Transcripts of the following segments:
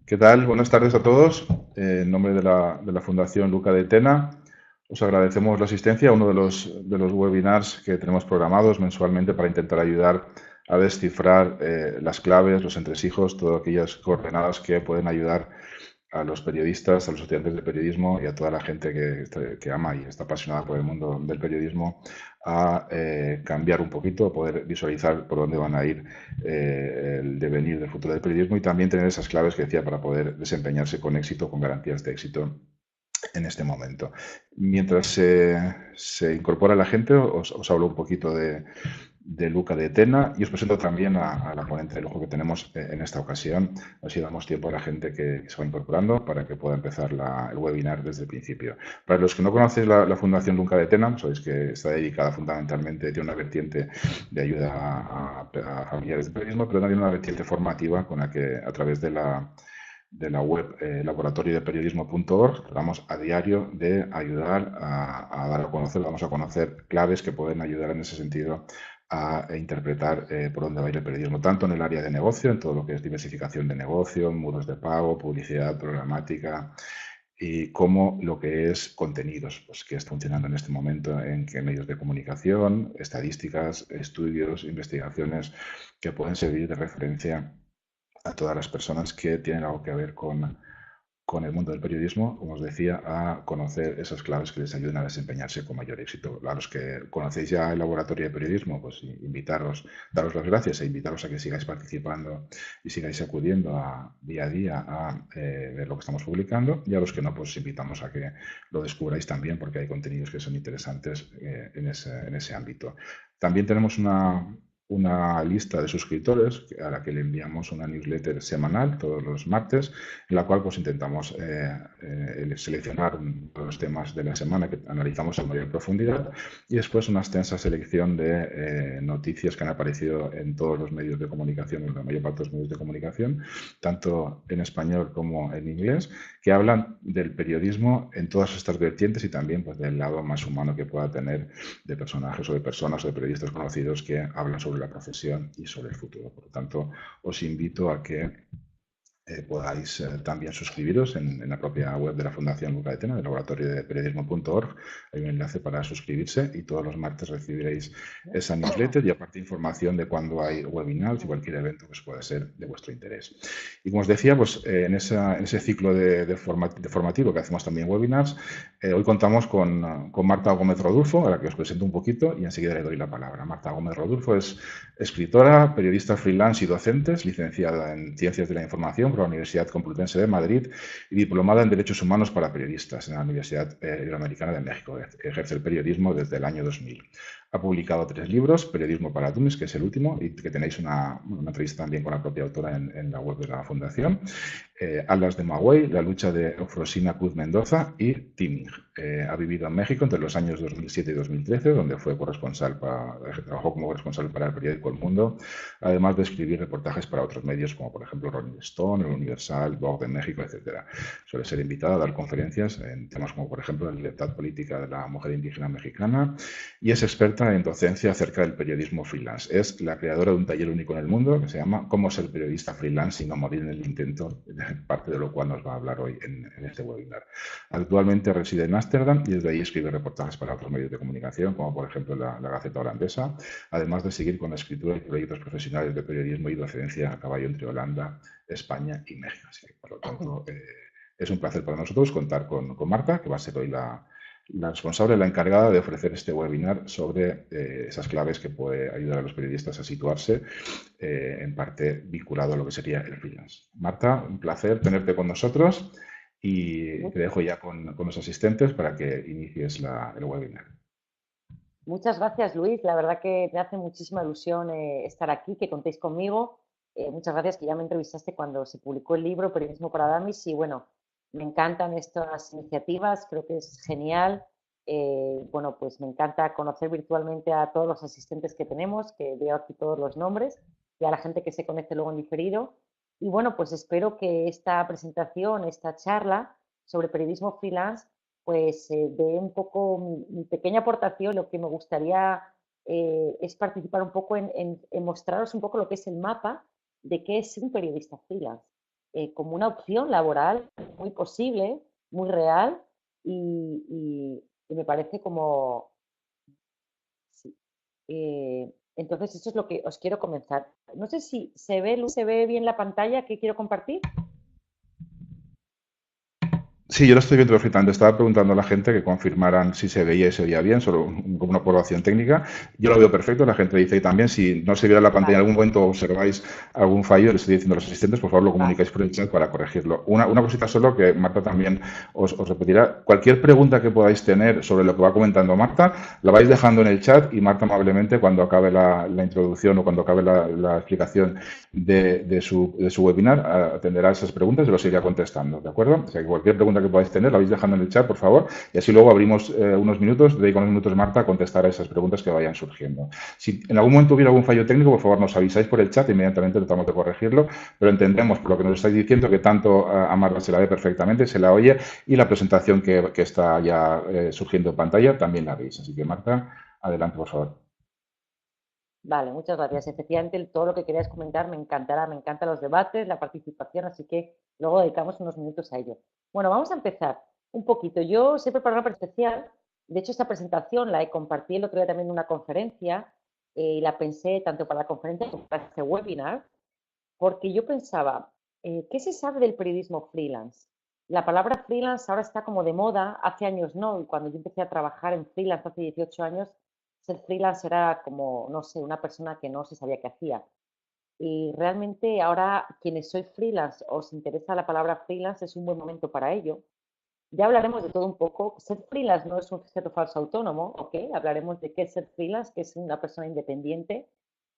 ¿Qué tal? Buenas tardes a todos. En nombre de la Fundación Luca de Tena, os agradecemos la asistencia a uno de los webinars que tenemos programados mensualmente para intentar ayudar a descifrar las claves, los entresijos, todas aquellas coordenadas que pueden ayudar a los periodistas, a los estudiantes de periodismo y a toda la gente que ama y está apasionada por el mundo del periodismo a cambiar un poquito, a poder visualizar por dónde van a ir el devenir del futuro del periodismo y también tener esas claves que decía para poder desempeñarse con éxito, con garantías de éxito en este momento. Mientras se incorpora la gente, os hablo un poquito de Luca de Tena y os presento también a la ponente de lujo que tenemos en esta ocasión. Así damos tiempo a la gente que se va incorporando para que pueda empezar el webinar desde el principio. Para los que no conocéis la Fundación Luca de Tena, sabéis que está dedicada fundamentalmente, tiene una vertiente de ayuda a familiares de periodismo, pero también una vertiente formativa con la que a través de la web laboratoriodeperiodismo.org tratamos a diario de ayudar a dar a conocer, vamos a conocer claves que pueden ayudar en ese sentido a interpretar por dónde va a ir el periodismo, tanto en el área de negocio, en todo lo que es diversificación de negocio, muros de pago, publicidad programática, y como lo que es contenidos, pues que está funcionando en este momento en que medios de comunicación, estadísticas, estudios, investigaciones que pueden servir de referencia a todas las personas que tienen algo que ver con el mundo del periodismo, como os decía, a conocer esas claves que les ayuden a desempeñarse con mayor éxito. A los que conocéis ya el laboratorio de periodismo, pues invitaros, daros las gracias e invitaros a que sigáis participando y sigáis acudiendo día a día a ver lo que estamos publicando. Y a los que no, pues invitamos a que lo descubráis también porque hay contenidos que son interesantes en ese ámbito. También tenemos una lista de suscriptores a la que le enviamos una newsletter semanal todos los martes, en la cual pues intentamos seleccionar los temas de la semana que analizamos en mayor profundidad y después una extensa selección de noticias que han aparecido en todos los medios de comunicación, en la mayor parte de los medios de comunicación, tanto en español como en inglés, que hablan del periodismo en todas estas vertientes y también pues, del lado más humano que pueda tener de personajes o de personas o de periodistas conocidos que hablan sobre la profesión y sobre el futuro. Por lo tanto, os invito a que podáis también suscribiros en la propia web de la Fundación Luca de Tena, del laboratorio de periodismo.org. Hay un enlace para suscribirse y todos los martes recibiréis esa newsletter y aparte información de cuándo hay webinars y cualquier evento que os pueda ser de vuestro interés. Y como os decía, pues en ese ciclo de formativo que hacemos también webinars, hoy contamos con Marta Gómez Rodulfo, a la que os presento un poquito y enseguida le doy la palabra. Marta Gómez Rodulfo es escritora, periodista freelance y docente, licenciada en Ciencias de la Información por la Universidad Complutense de Madrid y diplomada en Derechos Humanos para Periodistas en la Universidad Iberoamericana de México. Ejerce el periodismo desde el año 2000. Ha publicado 3 libros, Periodismo para Dummies, que es el último, y que tenéis una entrevista también con la propia autora en la web de la Fundación. Alas de Magüey, La lucha de Eufrosina Cruz Mendoza y Timing. Ha vivido en México entre los años 2007 y 2013, donde trabajó como corresponsal para el periódico El Mundo, además de escribir reportajes para otros medios como por ejemplo Rolling Stone, El Universal, Vogue de México, etc. Suele ser invitada a dar conferencias en temas como por ejemplo la libertad política de la mujer indígena mexicana y es experta en docencia acerca del periodismo freelance. Es la creadora de un taller único en el mundo que se llama Cómo ser periodista freelance y no morir en el intento, parte de lo cual nos va a hablar hoy en este webinar. Actualmente reside en Ámsterdam y desde ahí escribe reportajes para otros medios de comunicación, como por ejemplo la Gaceta Holandesa, además de seguir con la escritura de proyectos profesionales de periodismo y docencia a caballo entre Holanda, España y México. Así que, por lo tanto, es un placer para nosotros contar con Marta, que va a ser hoy la responsable, la encargada de ofrecer este webinar sobre esas claves que puede ayudar a los periodistas a situarse, en parte vinculado a lo que sería el freelance. Marta, un placer tenerte con nosotros y te dejo ya con los asistentes para que inicies el webinar. Muchas gracias, Luis. La verdad que me hace muchísima ilusión estar aquí, que contéis conmigo. Muchas gracias que ya me entrevistaste cuando se publicó el libro Periodismo para Damis y bueno, me encantan estas iniciativas, creo que es genial. Bueno, pues me encanta conocer virtualmente a todos los asistentes que tenemos, que veo aquí todos los nombres y a la gente que se conecte luego en diferido. Y bueno, pues espero que esta presentación, esta charla sobre periodismo freelance pues de un poco mi pequeña aportación, lo que me gustaría es participar un poco en mostraros un poco lo que es el mapa de qué es un periodista freelance. como una opción laboral muy posible, muy real y me parece como, sí. Entonces, eso es lo que os quiero comenzar. No sé si se ve, se ve bien la pantalla que quiero compartir. Sí, yo lo estoy viendo perfectamente. Estaba preguntando a la gente que confirmaran si se veía y se veía bien, solo como una aprobación técnica. Yo lo veo perfecto, la gente dice y también si no se viera la pantalla en Vale, algún momento o observáis algún fallo, les estoy diciendo a los asistentes, por favor lo vale. comunicáis por el chat para corregirlo. Una cosita solo que Marta también os repetirá. Cualquier pregunta que podáis tener sobre lo que va comentando Marta, la vais dejando en el chat y Marta amablemente cuando acabe la introducción o cuando acabe la explicación de su webinar, atenderá esas preguntas y los irá contestando, ¿de acuerdo? O sea, que cualquier pregunta que podáis tener la vais dejando en el chat, por favor, y así luego abrimos unos minutos, dedico unos minutos, Marta, a contestar a esas preguntas que vayan surgiendo. Si en algún momento hubiera algún fallo técnico, por favor, nos avisáis por el chat, inmediatamente tratamos de corregirlo, pero entendemos por lo que nos estáis diciendo que tanto a Marta se la ve perfectamente, se la oye, y la presentación que está ya surgiendo en pantalla también la veis. Así que, Marta, adelante, por favor. Vale, muchas gracias. Efectivamente, todo lo que querías comentar me encantará, me encantan los debates, la participación, así que luego dedicamos unos minutos a ello. Bueno, vamos a empezar un poquito. Yo siempre para una para especial, de hecho esta presentación la compartí el otro día también en una conferencia y la pensé tanto para la conferencia como para este webinar, porque yo pensaba, ¿qué se sabe del periodismo freelance? La palabra freelance ahora está como de moda, hace años no, y cuando yo empecé a trabajar en freelance hace 18 años, ser freelance era como, no sé, una persona que no se sabía qué hacía. Y realmente ahora quienes sois freelance, os interesa la palabra freelance, es un buen momento para ello. Ya hablaremos de todo un poco. Ser freelance no es un ser falso autónomo, ¿ok? Hablaremos de qué es ser freelance, que es una persona independiente.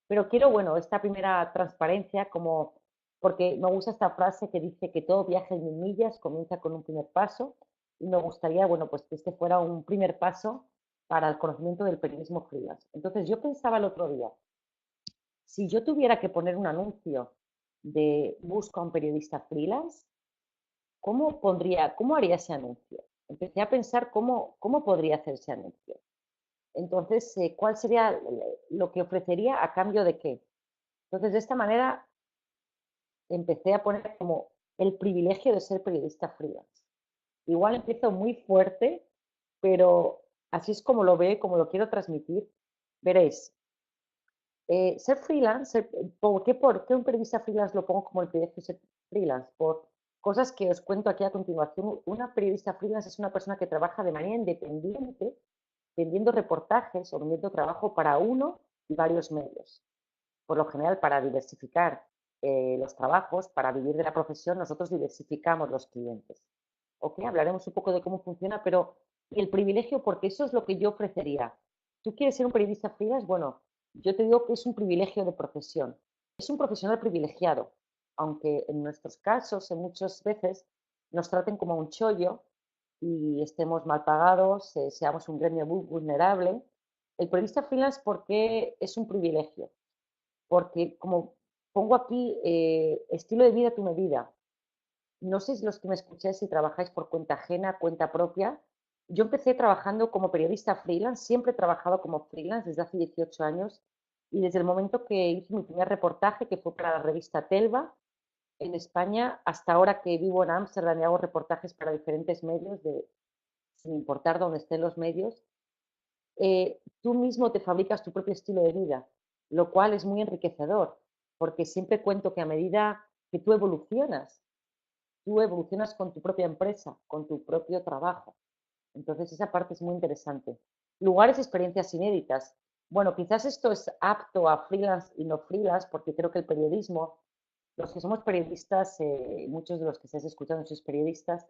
Pero quiero, bueno, esta primera transparencia como, porque me gusta esta frase que dice que todo viaje en 1000 millas comienza con un primer paso y me gustaría, bueno, pues que este fuera un primer paso para el conocimiento del periodismo freelance. Entonces yo pensaba el otro día, si yo tuviera que poner un anuncio de busco a un periodista freelance, cómo haría ese anuncio? Empecé a pensar cómo podría hacer ese anuncio. Entonces, ¿cuál sería lo que ofrecería a cambio de qué? Entonces, de esta manera empecé a poner como el privilegio de ser periodista freelance. Igual empiezo muy fuerte, pero así es como lo veo y como lo quiero transmitir. Veréis, ser freelance, ¿por qué un periodista freelance lo pongo como el privilegio de ser freelance? Por cosas que os cuento aquí a continuación. Una periodista freelance es una persona que trabaja de manera independiente, vendiendo reportajes o vendiendo trabajo para uno y varios medios. Por lo general, para diversificar los trabajos, para vivir de la profesión, nosotros diversificamos los clientes. ¿Ok? Hablaremos un poco de cómo funciona, pero y el privilegio, porque eso es lo que yo ofrecería. ¿Tú quieres ser un periodista freelance? Bueno, yo te digo que es un privilegio de profesión. Es un profesional privilegiado, aunque en nuestros casos, en muchas veces, nos traten como un chollo y estemos mal pagados, seamos un gremio muy vulnerable. El periodista freelance, ¿por qué es un privilegio? Porque como pongo aquí, estilo de vida a tu medida. No sé si los que me escucháis si trabajáis por cuenta ajena, cuenta propia. Yo empecé trabajando como periodista freelance, siempre he trabajado como freelance desde hace 18 años y desde el momento que hice mi primer reportaje, que fue para la revista Telva en España, hasta ahora que vivo en Ámsterdam y hago reportajes para diferentes medios, sin importar dónde estén los medios, tú mismo te fabricas tu propio estilo de vida, lo cual es muy enriquecedor, porque siempre cuento que a medida que tú evolucionas con tu propia empresa, con tu propio trabajo. Entonces esa parte es muy interesante. Lugares, experiencias inéditas. Bueno, quizás esto es apto a freelance y no freelance, porque creo que el periodismo, los que somos periodistas, muchos de los que estáis escuchando sois periodistas,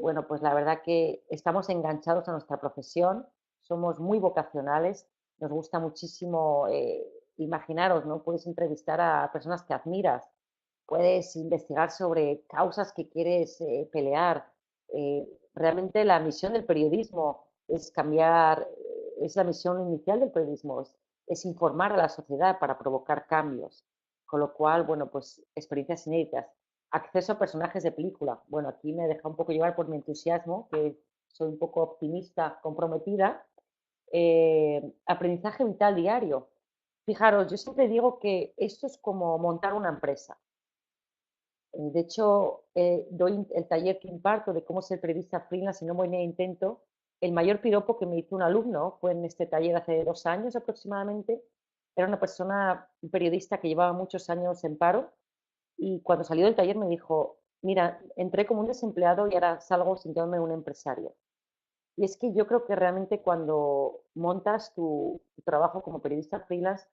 bueno, pues la verdad que estamos enganchados a nuestra profesión, somos muy vocacionales, nos gusta muchísimo imaginaros, ¿no? Puedes entrevistar a personas que admiras, puedes investigar sobre causas que quieres pelear. Realmente la misión del periodismo es cambiar, es la misión inicial del periodismo, es informar a la sociedad para provocar cambios. Con lo cual, bueno, pues experiencias inéditas. Acceso a personajes de película. Bueno, aquí me deja un poco llevar por mi entusiasmo, que soy un poco optimista, comprometida. Aprendizaje vital diario. Fijaros, yo siempre digo que esto es como montar una empresa. De hecho, doy el taller que imparto de cómo ser periodista freelance y no voy ni intento. El mayor piropo que me hizo un alumno fue en este taller hace 2 años aproximadamente. Era una persona, un periodista que llevaba muchos años en paro y cuando salió del taller me dijo, mira, entré como un desempleado y ahora salgo sintiéndome un empresario. Y es que yo creo que realmente cuando montas tu trabajo como periodista freelance,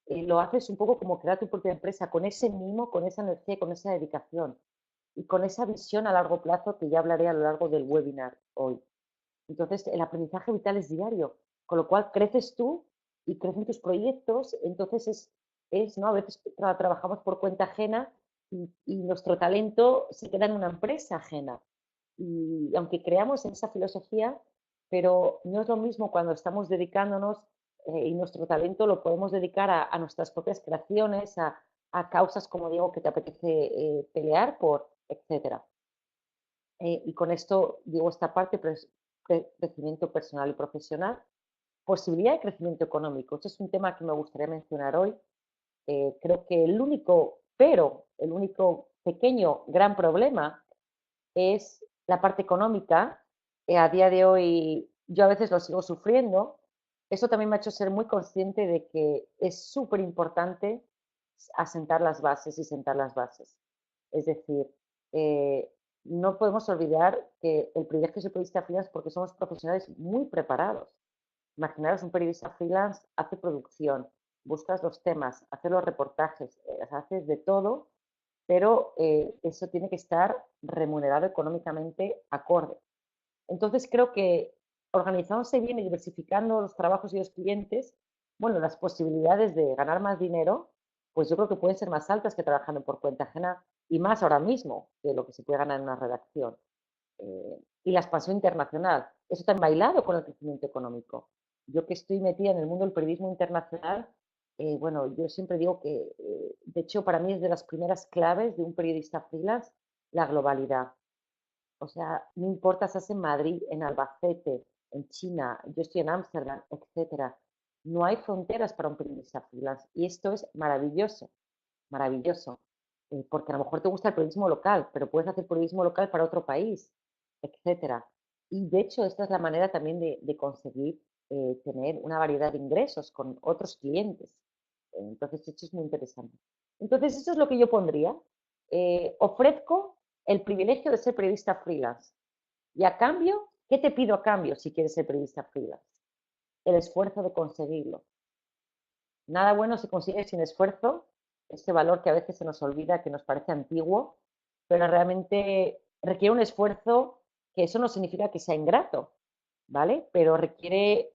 lo haces un poco como crear tu propia empresa, con ese mimo, con esa energía, con esa dedicación y con esa visión a largo plazo que ya hablaré a lo largo del webinar hoy. Entonces, el aprendizaje vital es diario, con lo cual creces tú y crecen tus proyectos, entonces ¿no? A veces trabajamos por cuenta ajena y nuestro talento se queda en una empresa ajena. Y aunque creamos en esa filosofía, pero no es lo mismo cuando estamos dedicándonos y nuestro talento lo podemos dedicar a nuestras propias creaciones, a causas, como digo, que te apetece pelear por, etcétera. Y con esto digo esta parte, crecimiento personal y profesional, posibilidad de crecimiento económico. Este es un tema que me gustaría mencionar hoy. Creo que el único pequeño gran problema es la parte económica. A día de hoy yo a veces lo sigo sufriendo. Eso también me ha hecho ser muy consciente de que es súper importante asentar las bases y sentar las bases. Es decir, eh, no podemos olvidar que el privilegio de ser periodista freelance porque somos profesionales muy preparados. Imaginaros, un periodista freelance hace producción, buscas los temas, hace los reportajes, haces de todo, pero eso tiene que estar remunerado económicamente acorde. Entonces creo que organizándose bien y diversificando los trabajos y los clientes, bueno, las posibilidades de ganar más dinero, pues yo creo que pueden ser más altas que trabajando por cuenta ajena y más ahora mismo que lo que se puede ganar en una redacción. Y la expansión internacional, eso está bailado con el crecimiento económico. Yo que estoy metida en el mundo del periodismo internacional, bueno, yo siempre digo que, de hecho, para mí es de las primeras claves de un periodista freelance la globalidad. O sea, no importa si estás en Madrid, en Albacete, en China, yo estoy en Ámsterdam, etcétera. No hay fronteras para un periodista freelance y esto es maravilloso, maravilloso. Porque a lo mejor te gusta el periodismo local, pero puedes hacer periodismo local para otro país, etcétera. Y de hecho, esta es la manera también de conseguir tener una variedad de ingresos con otros clientes. Entonces, esto es muy interesante. Entonces, eso es lo que yo pondría. Ofrezco el privilegio de ser periodista freelance. Y a cambio, ¿qué te pido a cambio si quieres ser periodista freelance? El esfuerzo de conseguirlo. Nada bueno se consigue sin esfuerzo, ese valor que a veces se nos olvida, que nos parece antiguo, pero realmente requiere un esfuerzo que eso no significa que sea ingrato, ¿vale? Pero requiere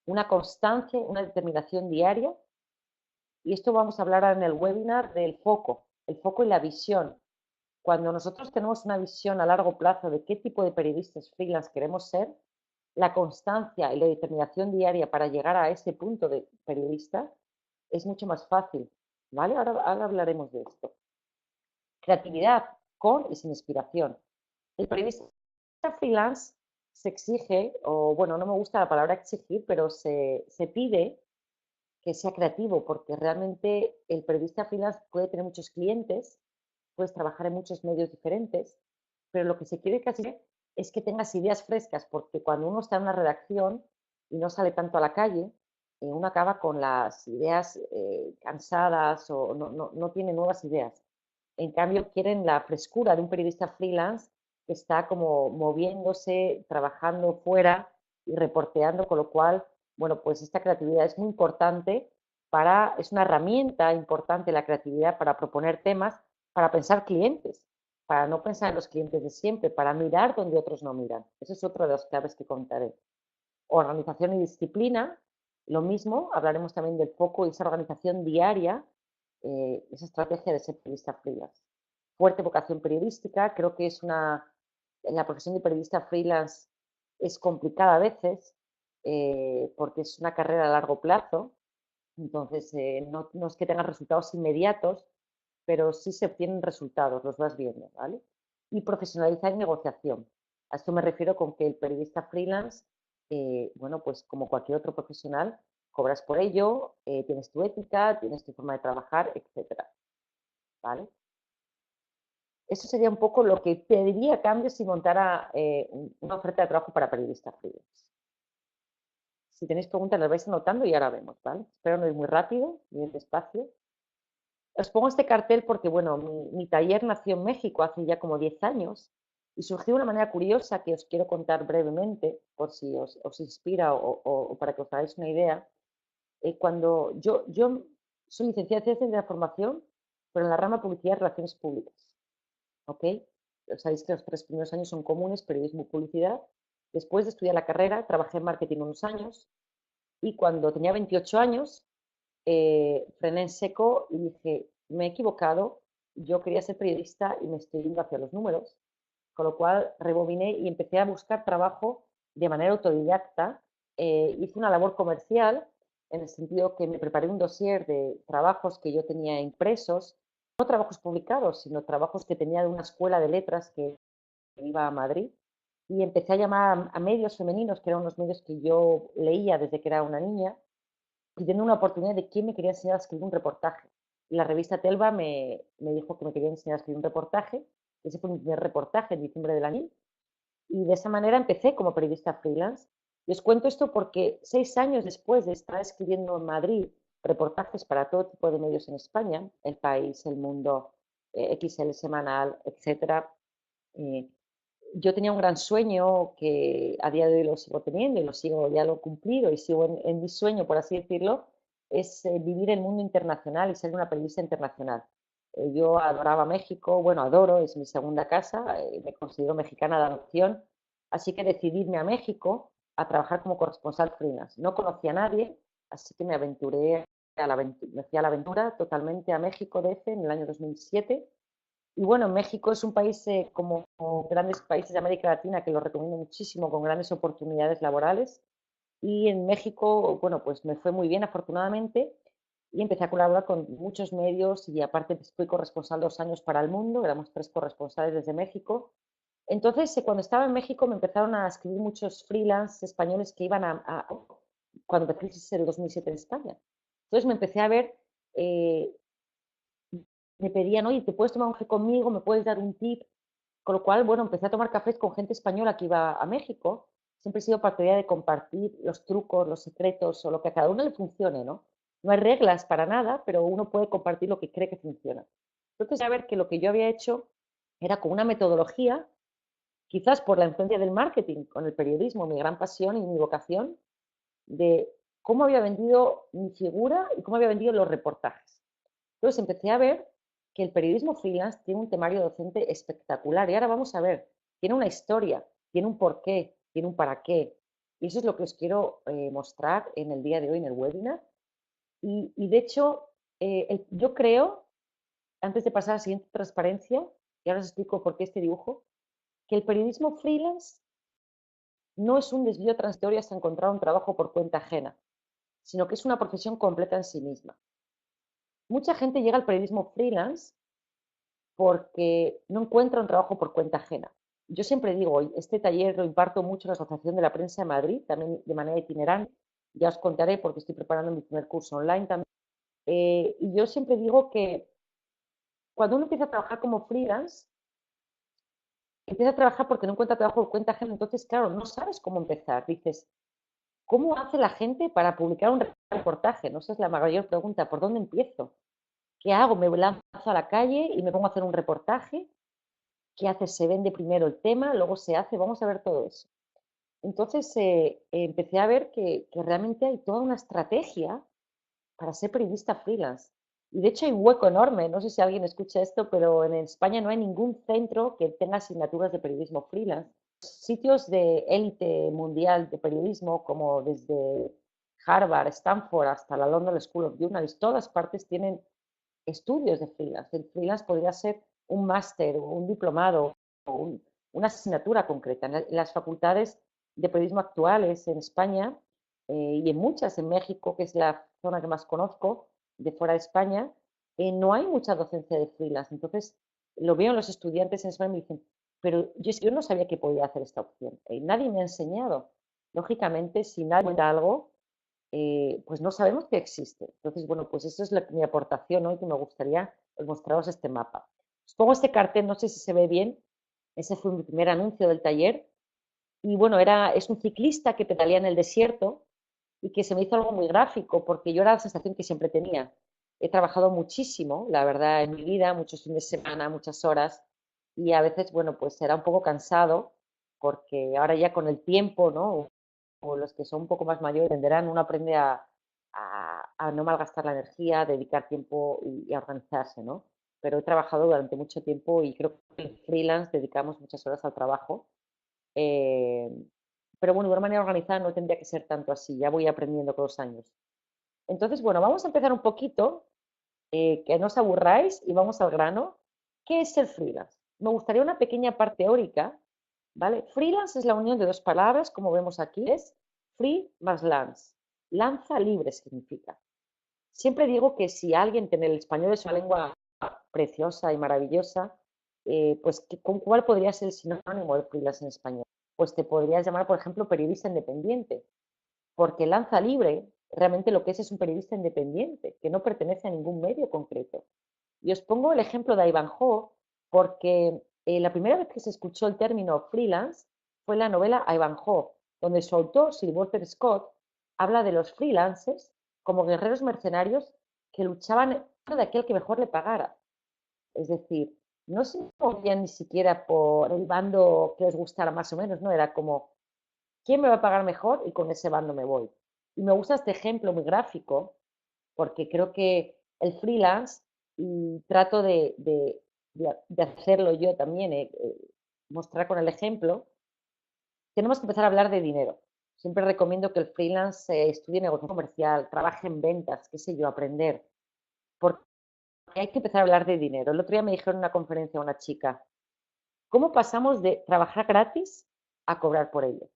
una constancia, una determinación diaria. Y esto vamos a hablar en el webinar del foco, el foco y la visión. Cuando nosotros tenemos una visión a largo plazo de qué tipo de periodistas freelance queremos ser, la constancia y la determinación diaria para llegar a ese punto de periodista es mucho más fácil, ¿vale? Ahora hablaremos de esto. Creatividad con y sin inspiración. El periodista freelance se exige, o bueno, no me gusta la palabra exigir, pero se pide que sea creativo, porque realmente el periodista freelance puede tener muchos clientes, puedes trabajar en muchos medios diferentes, pero lo que se quiere casi es que tengas ideas frescas, porque cuando uno está en una redacción y no sale tanto a la calle, uno acaba con las ideas cansadas o no tiene nuevas ideas. En cambio, quieren la frescura de un periodista freelance que está como moviéndose, trabajando fuera y reporteando, con lo cual, bueno, pues esta creatividad es muy importante es una herramienta importante la creatividad para proponer temas, para pensar clientes, para no pensar en los clientes de siempre, para mirar donde otros no miran. Esa es otra de las claves que contaré. Organización y disciplina, lo mismo, hablaremos también del foco y esa organización diaria, esa estrategia de ser periodista freelance. Fuerte vocación periodística, creo que la profesión de periodista freelance es complicada a veces, porque es una carrera a largo plazo, entonces no es que tengas resultados inmediatos, pero sí se obtienen resultados, los vas viendo, ¿vale? Y profesionalizar en negociación. A esto me refiero con que el periodista freelance, bueno, pues como cualquier otro profesional, cobras por ello, tienes tu ética, tienes tu forma de trabajar, etcétera, ¿vale? Eso sería un poco lo que pediría a cambio si montara una oferta de trabajo para periodistas freelance. Si tenéis preguntas, las vais anotando y ahora vemos, ¿vale? Espero no ir muy rápido, muy despacio. Os pongo este cartel porque, bueno, mi taller nació en México hace ya como 10 años y surgió de una manera curiosa que os quiero contar brevemente, por si os inspira o para que os hagáis una idea. Cuando yo soy licenciada en Ciencias de la Formación, pero en la rama Publicidad y Relaciones Públicas, ¿ok? Sabéis que los 3 primeros años son comunes, periodismo y publicidad. Después de estudiar la carrera, trabajé en marketing unos años y cuando tenía 28 años frené en seco y dije, me he equivocado, yo quería ser periodista y me estoy yendo hacia los números, con lo cual rebobiné y empecé a buscar trabajo de manera autodidacta. Hice una labor comercial en el sentido que me preparé un dossier de trabajos que yo tenía impresos, no trabajos publicados, sino trabajos que tenía de una escuela de letras que iba a Madrid, y empecé a llamar a medios femeninos, que eran unos medios que yo leía desde que era una niña, pidiendo una oportunidad de quién me quería enseñar a escribir un reportaje. Y la revista Telva me dijo que me quería enseñar a escribir un reportaje. Ese fue mi primer reportaje en diciembre del año. Y de esa manera empecé como periodista freelance. Y os cuento esto porque 6 años después de estar escribiendo en Madrid reportajes para todo tipo de medios en España, El País, El Mundo, XL Semanal, etcétera, eh, yo tenía un gran sueño que a día de hoy lo sigo teniendo y lo sigo, ya lo he cumplido y sigo en mi sueño, por así decirlo, es vivir el mundo internacional y ser una periodista internacional. Yo adoraba México, bueno, adoro, es mi segunda casa, me considero mexicana de adopción, así que decidí irme a México a trabajar como corresponsal freelance. No conocía a nadie, así que me aventuré me fui a la aventura totalmente a México DF en el año 2007. Y bueno, México es un país como grandes países de América Latina que lo recomiendo muchísimo, con grandes oportunidades laborales. Y en México, bueno, pues me fue muy bien afortunadamente y empecé a colaborar con muchos medios y aparte fui corresponsal 2 años para El Mundo, éramos 3 corresponsales desde México. Entonces, cuando estaba en México me empezaron a escribir muchos freelance españoles que iban cuando empezó la crisis del 2007 en España. Entonces me empecé a ver eh, me pedían, oye, ¿te puedes tomar un café conmigo? ¿Me puedes dar un tip? Con lo cual, bueno, empecé a tomar cafés con gente española que iba a México. Siempre he sido partidaria de compartir los trucos, los secretos o lo que a cada uno le funcione, ¿no? No hay reglas para nada, pero uno puede compartir lo que cree que funciona. Entonces, a ver que lo que yo había hecho era con una metodología, quizás por la influencia del marketing, con el periodismo, mi gran pasión y mi vocación, de cómo había vendido mi figura y cómo había vendido los reportajes. Entonces empecé a ver que el periodismo freelance tiene un temario docente espectacular y ahora vamos a ver, tiene una historia, tiene un porqué, tiene un para qué. Y eso es lo que os quiero mostrar en el día de hoy en el webinar. Y de hecho, yo creo, antes de pasar a la siguiente transparencia, y ahora os explico por qué este dibujo, que el periodismo freelance no es un desvío transitorio hasta encontrar un trabajo por cuenta ajena, sino que es una profesión completa en sí misma. Mucha gente llega al periodismo freelance porque no encuentra un trabajo por cuenta ajena. Yo siempre digo, este taller lo imparto mucho en la Asociación de la Prensa de Madrid, también de manera itinerante, ya os contaré porque estoy preparando mi primer curso online también. Y yo siempre digo que cuando uno empieza a trabajar como freelance, empieza a trabajar porque no encuentra trabajo por cuenta ajena, entonces, claro, no sabes cómo empezar. Dices, ¿cómo hace la gente para publicar un reportaje? No, esa es la mayor pregunta, ¿por dónde empiezo? ¿Qué hago? ¿Me lanzo a la calle y me pongo a hacer un reportaje? ¿Qué hace? Se vende primero el tema, luego se hace, vamos a ver todo eso. Entonces empecé a ver que realmente hay toda una estrategia para ser periodista freelance. Y de hecho hay un hueco enorme, no sé si alguien escucha esto, pero en España no hay ningún centro que tenga asignaturas de periodismo freelance. Sitios de élite mundial de periodismo, como desde Harvard, Stanford, hasta la London School of Journalism, todas partes tienen estudios de freelance. El freelance podría ser un máster o un diplomado o una asignatura concreta. En las facultades de periodismo actuales en España y en muchas en México, que es la zona que más conozco de fuera de España, no hay mucha docencia de freelance. Entonces, lo veo en los estudiantes en España y me dicen, pero yo no sabía que podía hacer esta opción. Nadie me ha enseñado. Lógicamente, si nadie cuenta algo, pues no sabemos que existe. Entonces, bueno, pues eso es mi aportación hoy, que me gustaría mostraros este mapa. Os pongo este cartel, no sé si se ve bien. Ese fue mi primer anuncio del taller. Y bueno, es un ciclista que pedalea en el desierto y que se me hizo algo muy gráfico, porque yo era la sensación que siempre tenía. He trabajado muchísimo, la verdad, en mi vida, muchos fines de semana, muchas horas, y a veces, bueno, pues era un poco cansado, porque ahora ya con el tiempo, ¿no? O los que son un poco más mayores entenderán, uno aprende a no malgastar la energía, a dedicar tiempo y a organizarse, ¿no? Pero he trabajado durante mucho tiempo y creo que en freelance dedicamos muchas horas al trabajo. eh, pero bueno, de una manera organizada no tendría que ser tanto así, ya voy aprendiendo con los años. Entonces, bueno, vamos a empezar un poquito, que no os aburráis y vamos al grano. ¿Qué es el freelance? Me gustaría una pequeña parte teórica, ¿vale? Freelance es la unión de dos palabras, como vemos aquí, es free más lance. Lanza libre significa. Siempre digo que si alguien tiene el español es una lengua preciosa y maravillosa, pues ¿con cuál podría ser el sinónimo de freelance en español? Pues te podrías llamar, por ejemplo, periodista independiente, porque lanza libre realmente lo que es un periodista independiente, que no pertenece a ningún medio concreto. Y os pongo el ejemplo de Ivanhoe, porque la primera vez que se escuchó el término freelance fue en la novela Ivanhoe, donde su autor, Sir Walter Scott, habla de los freelancers como guerreros mercenarios que luchaban de aquel que mejor le pagara. Es decir, no se movían ni siquiera por el bando que les gustara más o menos, no, era como, ¿quién me va a pagar mejor? Y con ese bando me voy. Y me gusta este ejemplo muy gráfico porque creo que el freelance, y trato de hacerlo yo también, mostrar con el ejemplo, tenemos que empezar a hablar de dinero. Siempre recomiendo que el freelance estudie negocio comercial, trabaje en ventas, qué sé yo, aprender, porque hay que empezar a hablar de dinero. El otro día me dijeron en una conferencia una chica, ¿cómo pasamos de trabajar gratis a cobrar por ello?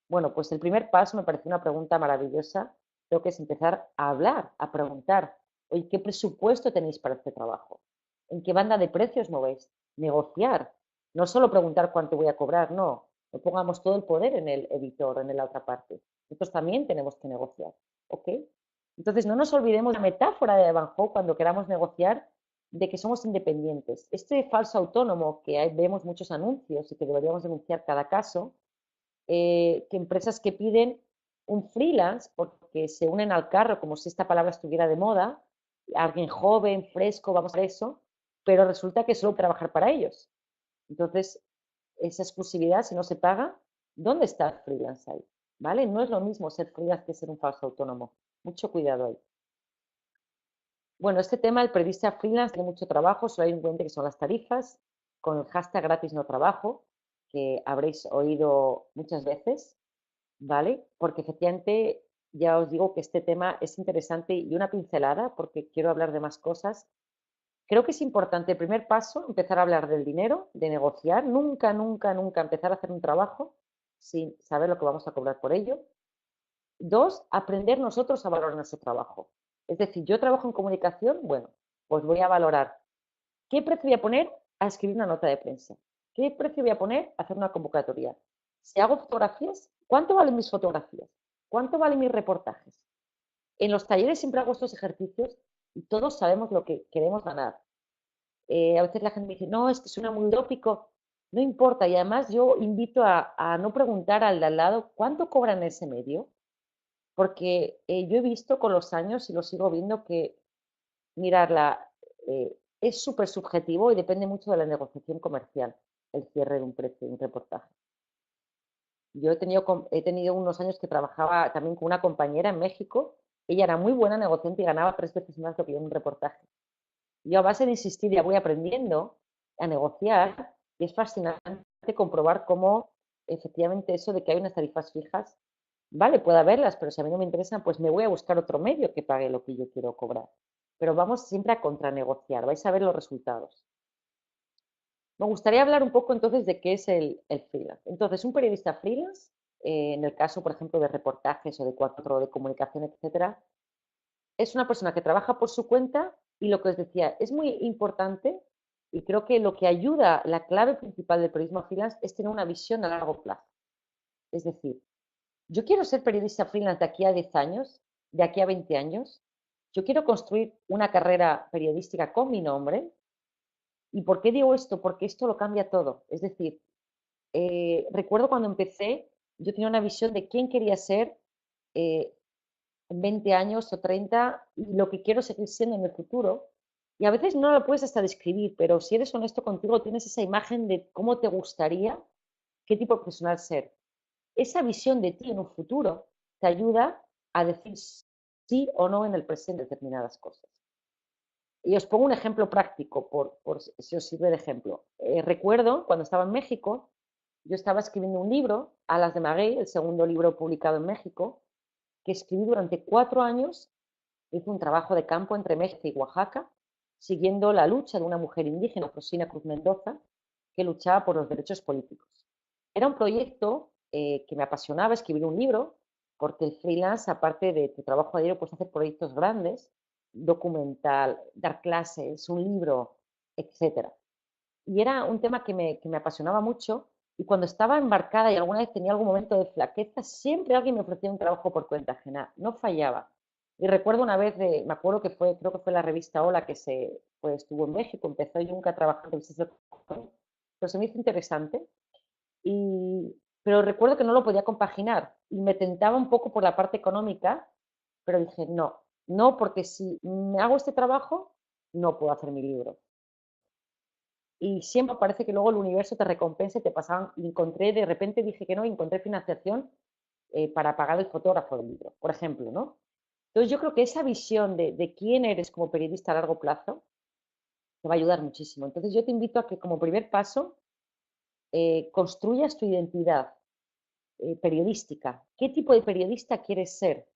Bueno, pues el primer paso me pareció una pregunta maravillosa. Creo que es empezar a hablar, a preguntar, oye, ¿qué presupuesto tenéis para este trabajo? ¿En qué banda de precios movéis? Negociar. No solo preguntar cuánto voy a cobrar, no. No pongamos todo el poder en el editor, en la otra parte. Nosotros también tenemos que negociar. ¿Ok? Entonces, no nos olvidemos la metáfora de Evanjo cuando queramos negociar de que somos independientes. Este falso autónomo que vemos muchos anuncios y que deberíamos denunciar cada caso, que empresas que piden un freelance porque se unen al carro como si esta palabra estuviera de moda, alguien joven, fresco, vamos a eso, pero resulta que solo trabajar para ellos. Entonces, esa exclusividad, si no se paga, ¿dónde está el freelance ahí? ¿Vale? No es lo mismo ser freelance que ser un falso autónomo. Mucho cuidado ahí. Bueno, este tema, el periodista freelance, tiene mucho trabajo, solo hay un puente que son las tarifas, con el hashtag gratis no trabajo, que habréis oído muchas veces, ¿vale? Porque efectivamente ya os digo que este tema es interesante y una pincelada, porque quiero hablar de más cosas. Creo que es importante, el primer paso, empezar a hablar del dinero, de negociar, nunca, nunca, nunca empezar a hacer un trabajo sin saber lo que vamos a cobrar por ello. Dos, aprender nosotros a valorar nuestro trabajo. Es decir, yo trabajo en comunicación, bueno, pues voy a valorar qué precio voy a poner a escribir una nota de prensa, qué precio voy a poner a hacer una convocatoria. Si hago fotografías, ¿cuánto valen mis fotografías? ¿Cuánto valen mis reportajes? En los talleres siempre hago estos ejercicios y todos sabemos lo que queremos ganar. A veces la gente me dice, no, es que suena muy utópico. No importa, y además yo invito a no preguntar al de al lado cuánto cobran en ese medio, porque yo he visto con los años y lo sigo viendo que, mirarla, es súper subjetivo y depende mucho de la negociación comercial, el cierre de un precio, de un reportaje. Yo he tenido unos años que trabajaba también con una compañera en México, ella era muy buena negociante y ganaba 3 veces más de lo que yo en un reportaje. Yo a base de insistir ya voy aprendiendo a negociar y es fascinante comprobar cómo efectivamente eso de que hay unas tarifas fijas, vale, puedo haberlas, pero si a mí no me interesan, pues me voy a buscar otro medio que pague lo que yo quiero cobrar. Pero vamos siempre a contranegociar, vais a ver los resultados. Me gustaría hablar un poco entonces de qué es el freelance. Entonces, un periodista freelance, en el caso, por ejemplo, de reportajes o de cuatro de comunicación, etcétera, es una persona que trabaja por su cuenta y lo que os decía, es muy importante y creo que lo que ayuda, la clave principal del periodismo freelance es tener una visión a largo plazo. Es decir, yo quiero ser periodista freelance de aquí a 10 años, de aquí a 20 años. Yo quiero construir una carrera periodística con mi nombre ¿Y por qué digo esto? Porque esto lo cambia todo. Es decir, recuerdo cuando empecé, yo tenía una visión de quién quería ser eh, en 20 años o 30 y lo que quiero seguir siendo en el futuro. Y a veces no lo puedes hasta describir, pero si eres honesto contigo, tienes esa imagen de cómo te gustaría, qué tipo de profesional ser. Esa visión de ti en un futuro te ayuda a decir sí o no en el presente determinadas cosas. Y os pongo un ejemplo práctico, por si os sirve de ejemplo. Recuerdo cuando estaba en México, yo estaba escribiendo un libro, Alas de Maguey, el segundo libro publicado en México, que escribí durante 4 años. Hice un trabajo de campo entre México y Oaxaca, siguiendo la lucha de una mujer indígena, Rosina Cruz Mendoza, que luchaba por los derechos políticos. Era un proyecto que me apasionaba escribir un libro, porque el freelance, aparte de tu trabajo diario, puedes hacer proyectos grandes, documental, dar clases, un libro, etcétera. Y era un tema que me apasionaba mucho. Y cuando estaba embarcada y alguna vez tenía algún momento de flaqueza, siempre alguien me ofrecía un trabajo por cuenta ajena. No fallaba. Y recuerdo una vez, me acuerdo que fue, creo que fue la revista Hola que pues, estuvo en México, empezó y nunca trabajé en revistas de cómic, pero se me hizo interesante. Pero recuerdo que no lo podía compaginar y me tentaba un poco por la parte económica, pero dije, no, no, porque si me hago este trabajo, no puedo hacer mi libro. Y siempre parece que luego el universo te recompensa y te pasaban, y encontré, de repente dije que no, y encontré financiación para pagar el fotógrafo del libro, por ejemplo, ¿no? Entonces yo creo que esa visión de quién eres como periodista a largo plazo te va a ayudar muchísimo. Entonces yo te invito a que como primer paso construyas tu identidad periodística. ¿Qué tipo de periodista quieres ser?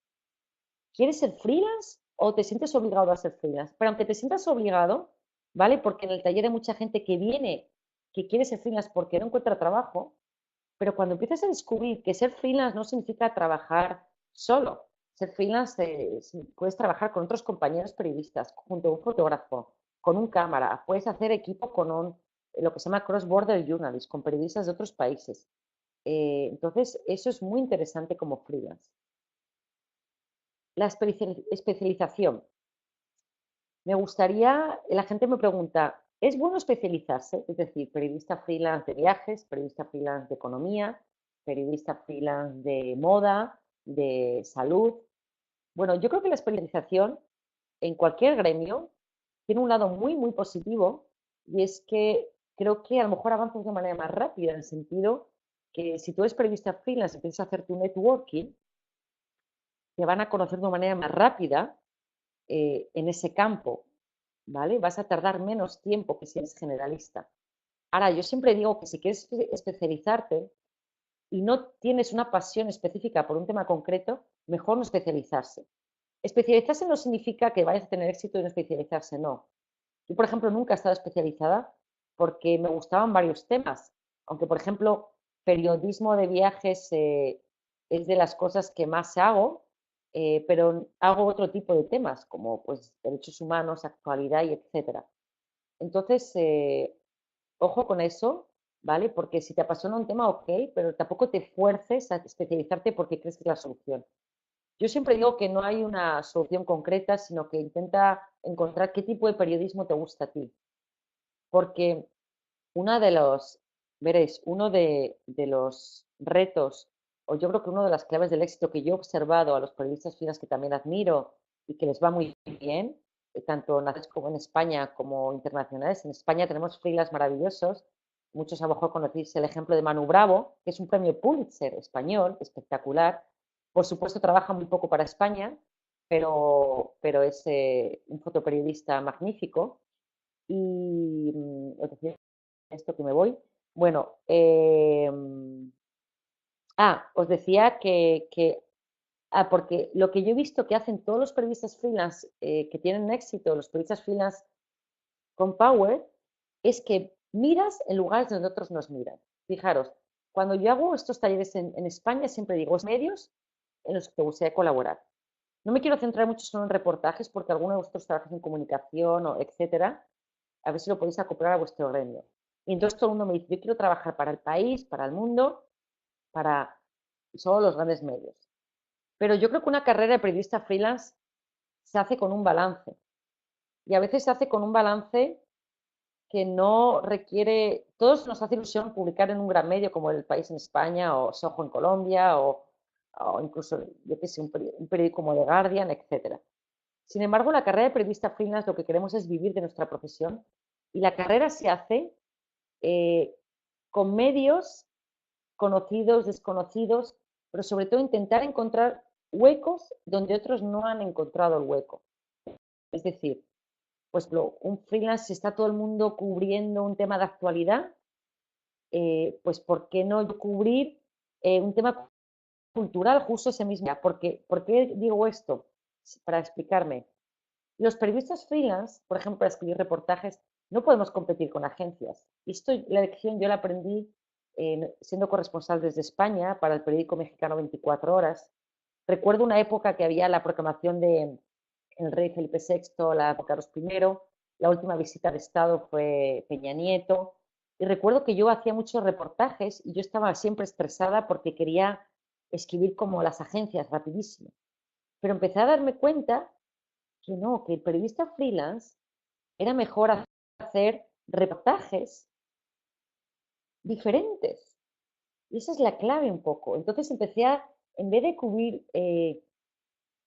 ¿Quieres ser freelance o te sientes obligado a ser freelance? Pero aunque te sientas obligado, ¿vale? Porque en el taller hay mucha gente que viene, que quiere ser freelance porque no encuentra trabajo, pero cuando empiezas a descubrir que ser freelance no significa trabajar solo, ser freelance puedes trabajar con otros compañeros periodistas, junto a un fotógrafo, con un cámara, puedes hacer equipo con lo que se llama cross-border journalist, con periodistas de otros países. Entonces, eso es muy interesante como freelance. La especialización. Me gustaría, la gente me pregunta, ¿es bueno especializarse? Es decir, periodista freelance de viajes, periodista freelance de economía, periodista freelance de moda, de salud. Bueno, yo creo que la especialización en cualquier gremio tiene un lado muy, muy positivo y es que creo que a lo mejor avanzas de manera más rápida en el sentido que si tú eres periodista freelance y empiezas a hacer tu networking, te van a conocer de una manera más rápida en ese campo, ¿vale? Vas a tardar menos tiempo que si eres generalista. Ahora, yo siempre digo que si quieres especializarte y no tienes una pasión específica por un tema concreto, mejor no especializarse. Especializarse no significa que vayas a tener éxito y no especializarse, no. Yo, por ejemplo, nunca he estado especializada porque me gustaban varios temas, aunque, por ejemplo, periodismo de viajes es de las cosas que más hago, pero hago otro tipo de temas, como pues derechos humanos, actualidad y etcétera. Entonces, ojo con eso, ¿vale? Porque si te apasiona un tema, ok, pero tampoco te fuerces a especializarte porque crees que es la solución. Yo siempre digo que no hay una solución concreta, sino que intenta encontrar qué tipo de periodismo te gusta a ti. Porque veréis, uno de los retos, o yo creo que una de las claves del éxito que yo he observado a los periodistas finas que también admiro y que les va muy bien, tanto nacionales como en España como internacionales. En España tenemos freelance maravillosos. Muchos a lo mejor conocéis el ejemplo de Manu Bravo, que es un premio Pulitzer español, espectacular. Por supuesto, trabaja muy poco para España, pero es un fotoperiodista magnífico. Y os decía esto que me voy. Bueno, os decía porque lo que yo he visto que hacen todos los periodistas freelance que tienen éxito, los periodistas freelance con Power, es que miras en lugares donde otros nos miran. Fijaros, cuando yo hago estos talleres en España, siempre digo, es medios en los que te gustaría colaborar. No me quiero centrar mucho solo en reportajes porque algunos de vosotros trabajáis en comunicación o etcétera. A ver si lo podéis acoplar a vuestro gremio. Y entonces todo el mundo me dice, yo quiero trabajar para el país, para el mundo, para solo los grandes medios. Pero yo creo que una carrera de periodista freelance se hace con un balance. Y a veces se hace con un balance que no requiere, todos nos hace ilusión publicar en un gran medio como El País en España o Soho en Colombia o incluso, yo qué sé, un periódico como The Guardian, etcétera. Sin embargo, la carrera de periodista freelance lo que queremos es vivir de nuestra profesión y la carrera se hace eh, con medios conocidos, desconocidos, pero sobre todo intentar encontrar huecos donde otros no han encontrado el hueco. Es decir, pues un freelance, si está todo el mundo cubriendo un tema de actualidad, pues ¿por qué no cubrir un tema cultural justo ese mismo día? ¿Por qué digo esto? Para explicarme. Los periodistas freelance, por ejemplo, para escribir reportajes, no podemos competir con agencias. Y esto, la lección yo la aprendí siendo corresponsal desde España para el periódico mexicano 24 Horas. Recuerdo una época que había la proclamación de el rey Felipe VI, la de Carlos I, la última visita de Estado fue Peña Nieto. Y recuerdo que yo hacía muchos reportajes y yo estaba siempre estresada porque quería escribir como las agencias, rapidísimo. Pero empecé a darme cuenta que no, que el periodista freelance era mejor hacer reportajes diferentes. Y esa es la clave un poco. Entonces empecé a, en vez de cubrir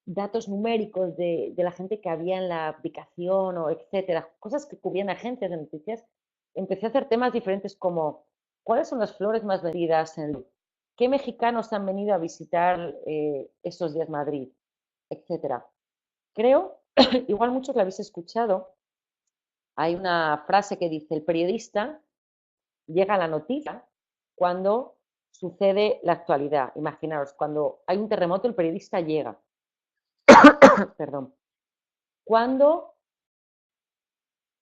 datos numéricos de la gente que había en la aplicación o etcétera, cosas que cubrían agencias de noticias, empecé a hacer temas diferentes como cuáles son las flores más vendidas en el, qué mexicanos han venido a visitar estos días Madrid, etcétera. Creo, igual muchos la habéis escuchado, hay una frase que dice, el periodista llega a la noticia cuando sucede la actualidad. Imaginaros, cuando hay un terremoto, el periodista llega. Perdón. Cuando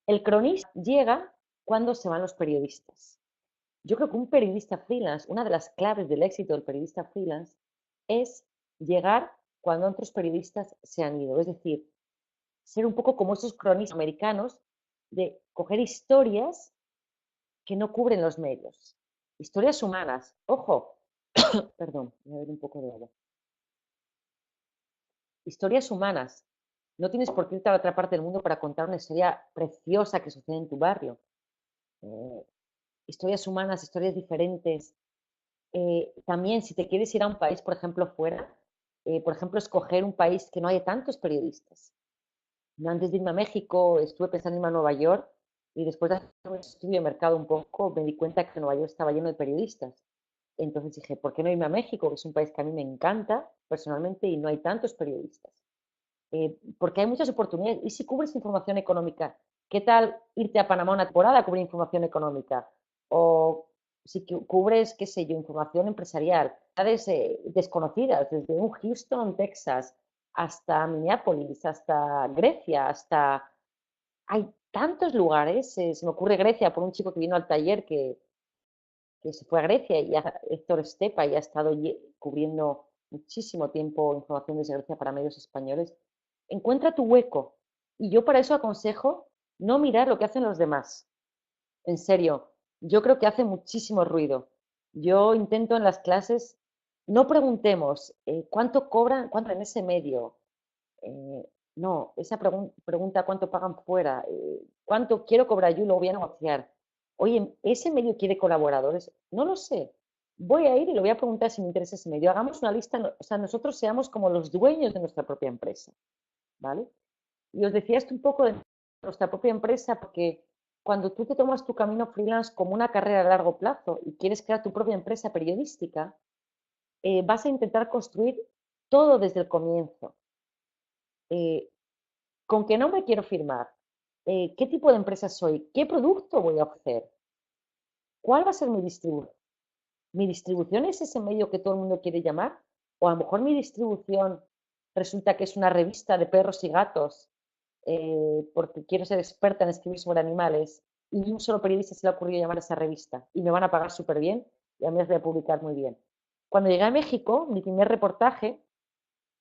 el cronista llega, cuando se van los periodistas. Yo creo que un periodista freelance, una de las claves del éxito del periodista freelance es llegar cuando otros periodistas se han ido. Es decir, ser un poco como esos cronistas americanos de coger historias que no cubren los medios. Historias humanas. Ojo, perdón, voy a ver un poco de agua. Historias humanas. No tienes por qué irte a la otra parte del mundo para contar una historia preciosa que sucede en tu barrio. Eh, Historias humanas, historias diferentes. También, si te quieres ir a un país, por ejemplo, fuera, por ejemplo, escoger un país que no haya tantos periodistas. Yo antes de irme a México, estuve pensando en irme a Nueva York y después de hacer un estudio de mercado un poco, me di cuenta que Nueva York estaba lleno de periodistas. Entonces dije, ¿por qué no irme a México? Que es un país que a mí me encanta personalmente y no hay tantos periodistas. Porque hay muchas oportunidades. ¿Y si cubres información económica? ¿Qué tal irte a Panamá una temporada a cubrir información económica? O si cubres, qué sé yo, información empresarial, ciudades desconocidas, desde un Houston, Texas, hasta Minneapolis, hasta Grecia, hasta... Hay tantos lugares, se me ocurre Grecia por un chico que vino al taller que se fue a Grecia y Héctor Estepa y ha estado cubriendo muchísimo tiempo información desde Grecia para medios españoles. Encuentra tu hueco. Y yo para eso aconsejo no mirar lo que hacen los demás. En serio, yo creo que hace muchísimo ruido. Yo intento en las clases, no preguntemos cuánto cobran, cuánto en ese medio. Eh, no, esa pregunta cuánto pagan fuera, cuánto quiero cobrar yo y lo voy a negociar. Oye, ¿ese medio quiere colaboradores? No lo sé. Voy a ir y le voy a preguntar si me interesa ese medio. Hagamos una lista, o sea, nosotros seamos como los dueños de nuestra propia empresa, ¿vale? Y os decía esto un poco de nuestra propia empresa porque cuando tú te tomas tu camino freelance como una carrera a largo plazo y quieres crear tu propia empresa periodística, vas a intentar construir todo desde el comienzo. Eh, ¿Con qué nombre quiero firmar? ¿Qué tipo de empresa soy? ¿Qué producto voy a ofrecer? ¿Cuál va a ser mi distribución? ¿Mi distribución es ese medio que todo el mundo quiere llamar? ¿O a lo mejor mi distribución resulta que es una revista de perros y gatos porque quiero ser experta en escribir sobre animales y un solo periodista se le ha ocurrido llamar a esa revista y me van a pagar súper bien y a mí las voy a publicar muy bien? Cuando llegué a México, mi primer reportaje,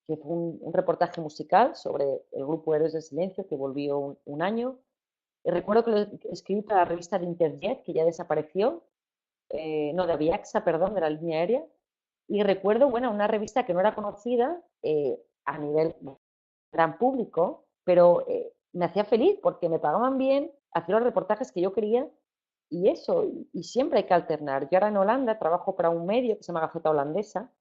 que fue un reportaje musical sobre el grupo Héroes del Silencio, que volvió un año. Recuerdo que lo escribí para la revista de Interjet, que ya desapareció, no, de Aviaxa, perdón, de la línea aérea. Y recuerdo, bueno, una revista que no era conocida a nivel gran público, pero me hacía feliz porque me pagaban bien, hacer los reportajes que yo quería y eso, y siempre hay que alternar. Yo ahora en Holanda trabajo para un medio que se llama Gaceta Holandesa,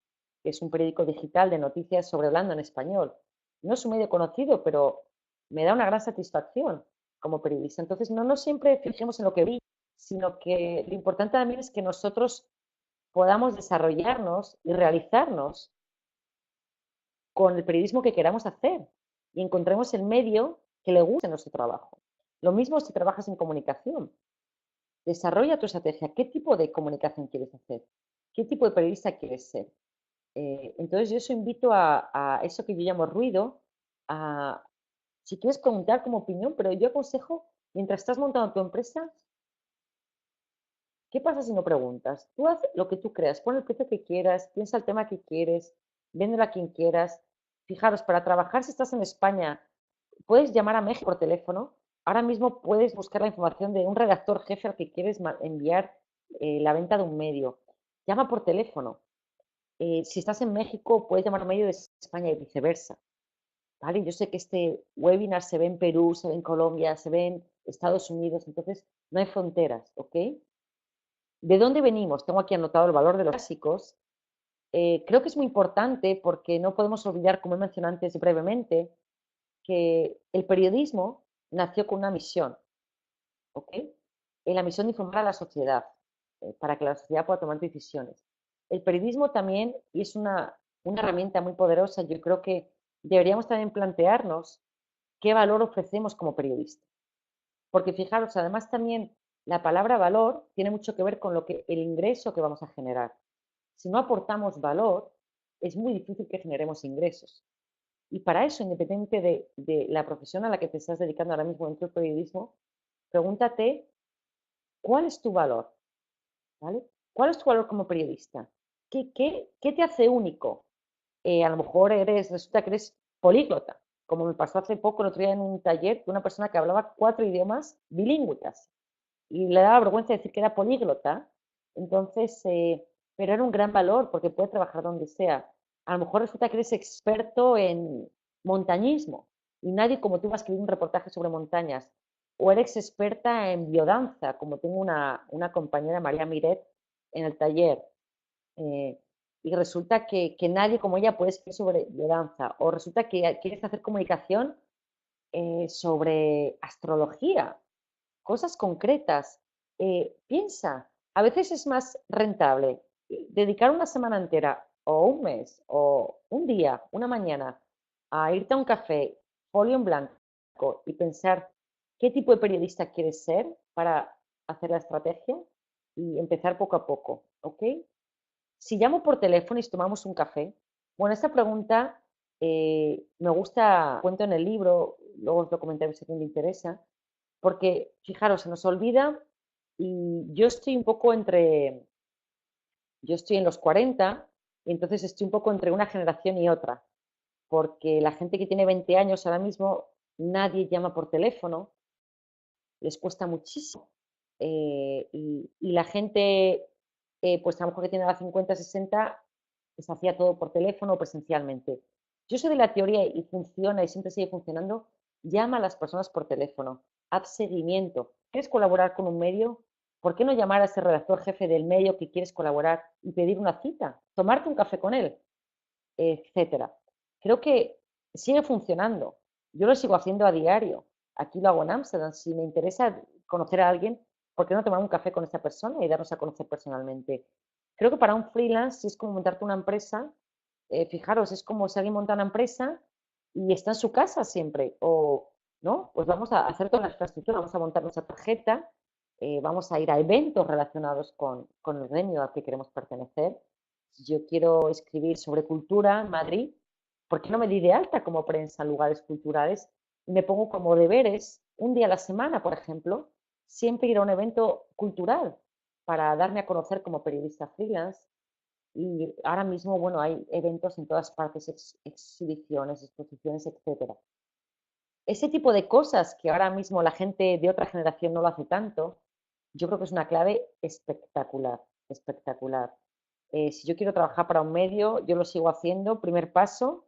que es un periódico digital de noticias sobre Holanda en español. No es un medio conocido, pero me da una gran satisfacción como periodista. Entonces, no nos siempre fijemos en lo que vi, sino que lo importante también es que nosotros podamos desarrollarnos y realizarnos con el periodismo que queramos hacer y encontremos el medio que le guste nuestro trabajo. Lo mismo si trabajas en comunicación. Desarrolla tu estrategia. ¿Qué tipo de comunicación quieres hacer? ¿Qué tipo de periodista quieres ser? Entonces yo eso invito a eso que yo llamo ruido, a, si quieres preguntar como opinión, pero yo aconsejo, mientras estás montando tu empresa, ¿qué pasa si no preguntas? Tú haz lo que tú creas, pon el precio que quieras, piensa el tema que quieres, véndelo a quien quieras. Fijaros, para trabajar si estás en España, puedes llamar a México por teléfono. Ahora mismo puedes buscar la información de un redactor jefe al que quieres enviar la venta de un medio. Llama por teléfono. Si estás en México, puedes llamar a un medio de España y viceversa. ¿Vale? Yo sé que este webinar se ve en Perú, se ve en Colombia, se ve en Estados Unidos, entonces no hay fronteras, ¿ok? ¿De dónde venimos? Tengo aquí anotado el valor de los clásicos. Creo que es muy importante porque no podemos olvidar, como he mencionado antes brevemente, que el periodismo nació con una misión, ¿ok? La misión de informar a la sociedad, para que la sociedad pueda tomar decisiones. El periodismo también, y es una herramienta muy poderosa, yo creo que deberíamos también plantearnos qué valor ofrecemos como periodista. Porque fijaros, además también la palabra valor tiene mucho que ver con el ingreso que vamos a generar. Si no aportamos valor, es muy difícil que generemos ingresos. Y para eso, independiente de la profesión a la que te estás dedicando ahora mismo dentro del periodismo, pregúntate cuál es tu valor, ¿vale? ¿Cuál es tu valor como periodista? ¿Qué te hace único? A lo mejor resulta que eres políglota, como me pasó hace poco, el otro día en un taller, de una persona que hablaba 4 idiomas bilingües y le daba vergüenza decir que era políglota, entonces, pero era un gran valor porque puede trabajar donde sea. A lo mejor resulta que eres experto en montañismo y nadie como tú va a escribir un reportaje sobre montañas. O eres experta en biodanza, como tengo una compañera, María Miret, en el taller. eh, y resulta que nadie como ella puede escribir sobre biodanza. O resulta que quieres hacer comunicación sobre astrología, cosas concretas. Piensa, a veces es más rentable dedicar una semana entera o un mes o un día, una mañana, a irte a un café, folio en blanco y pensar qué tipo de periodista quieres ser para hacer la estrategia y empezar poco a poco, ¿ok? Si llamo por teléfono y tomamos un café, bueno, esta pregunta me gusta, cuento en el libro, luego os lo comentaré si a alguien le interesa, porque fijaros, se nos olvida y yo estoy en los 40 y entonces estoy un poco entre una generación y otra, porque la gente que tiene 20 años ahora mismo, nadie llama por teléfono, les cuesta muchísimo. Y la gente, pues a lo mejor que tiene a 50, 60, pues hacía todo por teléfono o presencialmente. Yo soy de la teoría y funciona y siempre sigue funcionando. Llama a las personas por teléfono, haz seguimiento. ¿Quieres colaborar con un medio? ¿Por qué no llamar a ese redactor jefe del medio que quieres colaborar y pedir una cita? Tomarte un café con él, etcétera. Creo que sigue funcionando. Yo lo sigo haciendo a diario. Aquí lo hago en Ámsterdam. Si me interesa conocer a alguien, ¿por qué no tomar un café con esa persona y darnos a conocer personalmente? Creo que para un freelance, si es como montarte una empresa, fijaros, es como si alguien monta una empresa y está en su casa siempre. O, ¿no? Pues vamos a hacer toda la infraestructura, vamos a montar nuestra tarjeta, vamos a ir a eventos relacionados con el gremio al que queremos pertenecer. Si yo quiero escribir sobre cultura en Madrid, ¿por qué no me di de alta como prensa en lugares culturales y me pongo como deberes un día a la semana, por ejemplo, siempre ir a un evento cultural para darme a conocer como periodista freelance? Y ahora mismo, bueno, hay eventos en todas partes, exhibiciones, exposiciones, etcétera. Ese tipo de cosas que ahora mismo la gente de otra generación no lo hace tanto, yo creo que es una clave espectacular, espectacular. Si yo quiero trabajar para un medio, yo lo sigo haciendo. Primer paso,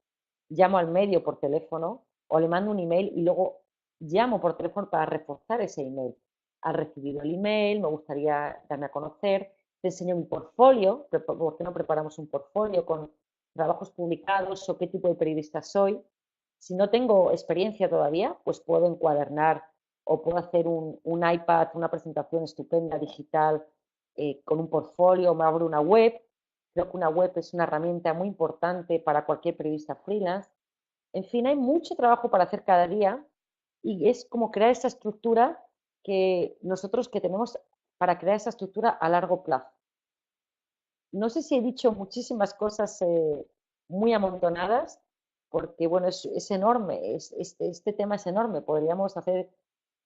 llamo al medio por teléfono o le mando un email y luego llamo por teléfono para reforzar ese email. Has recibido el email, me gustaría darme a conocer, te enseño mi portfolio, ¿por qué no preparamos un portfolio con trabajos publicados o qué tipo de periodista soy? Si no tengo experiencia todavía, pues puedo encuadernar o puedo hacer un iPad, una presentación estupenda digital con un portfolio, me abro una web. Creo que una web es una herramienta muy importante para cualquier periodista freelance. En fin, hay mucho trabajo para hacer cada día y es como crear esa estructura que nosotros que tenemos para crear esa estructura a largo plazo. No sé si he dicho muchísimas cosas muy amontonadas, porque bueno, es enorme, este tema es enorme. Podríamos hacer,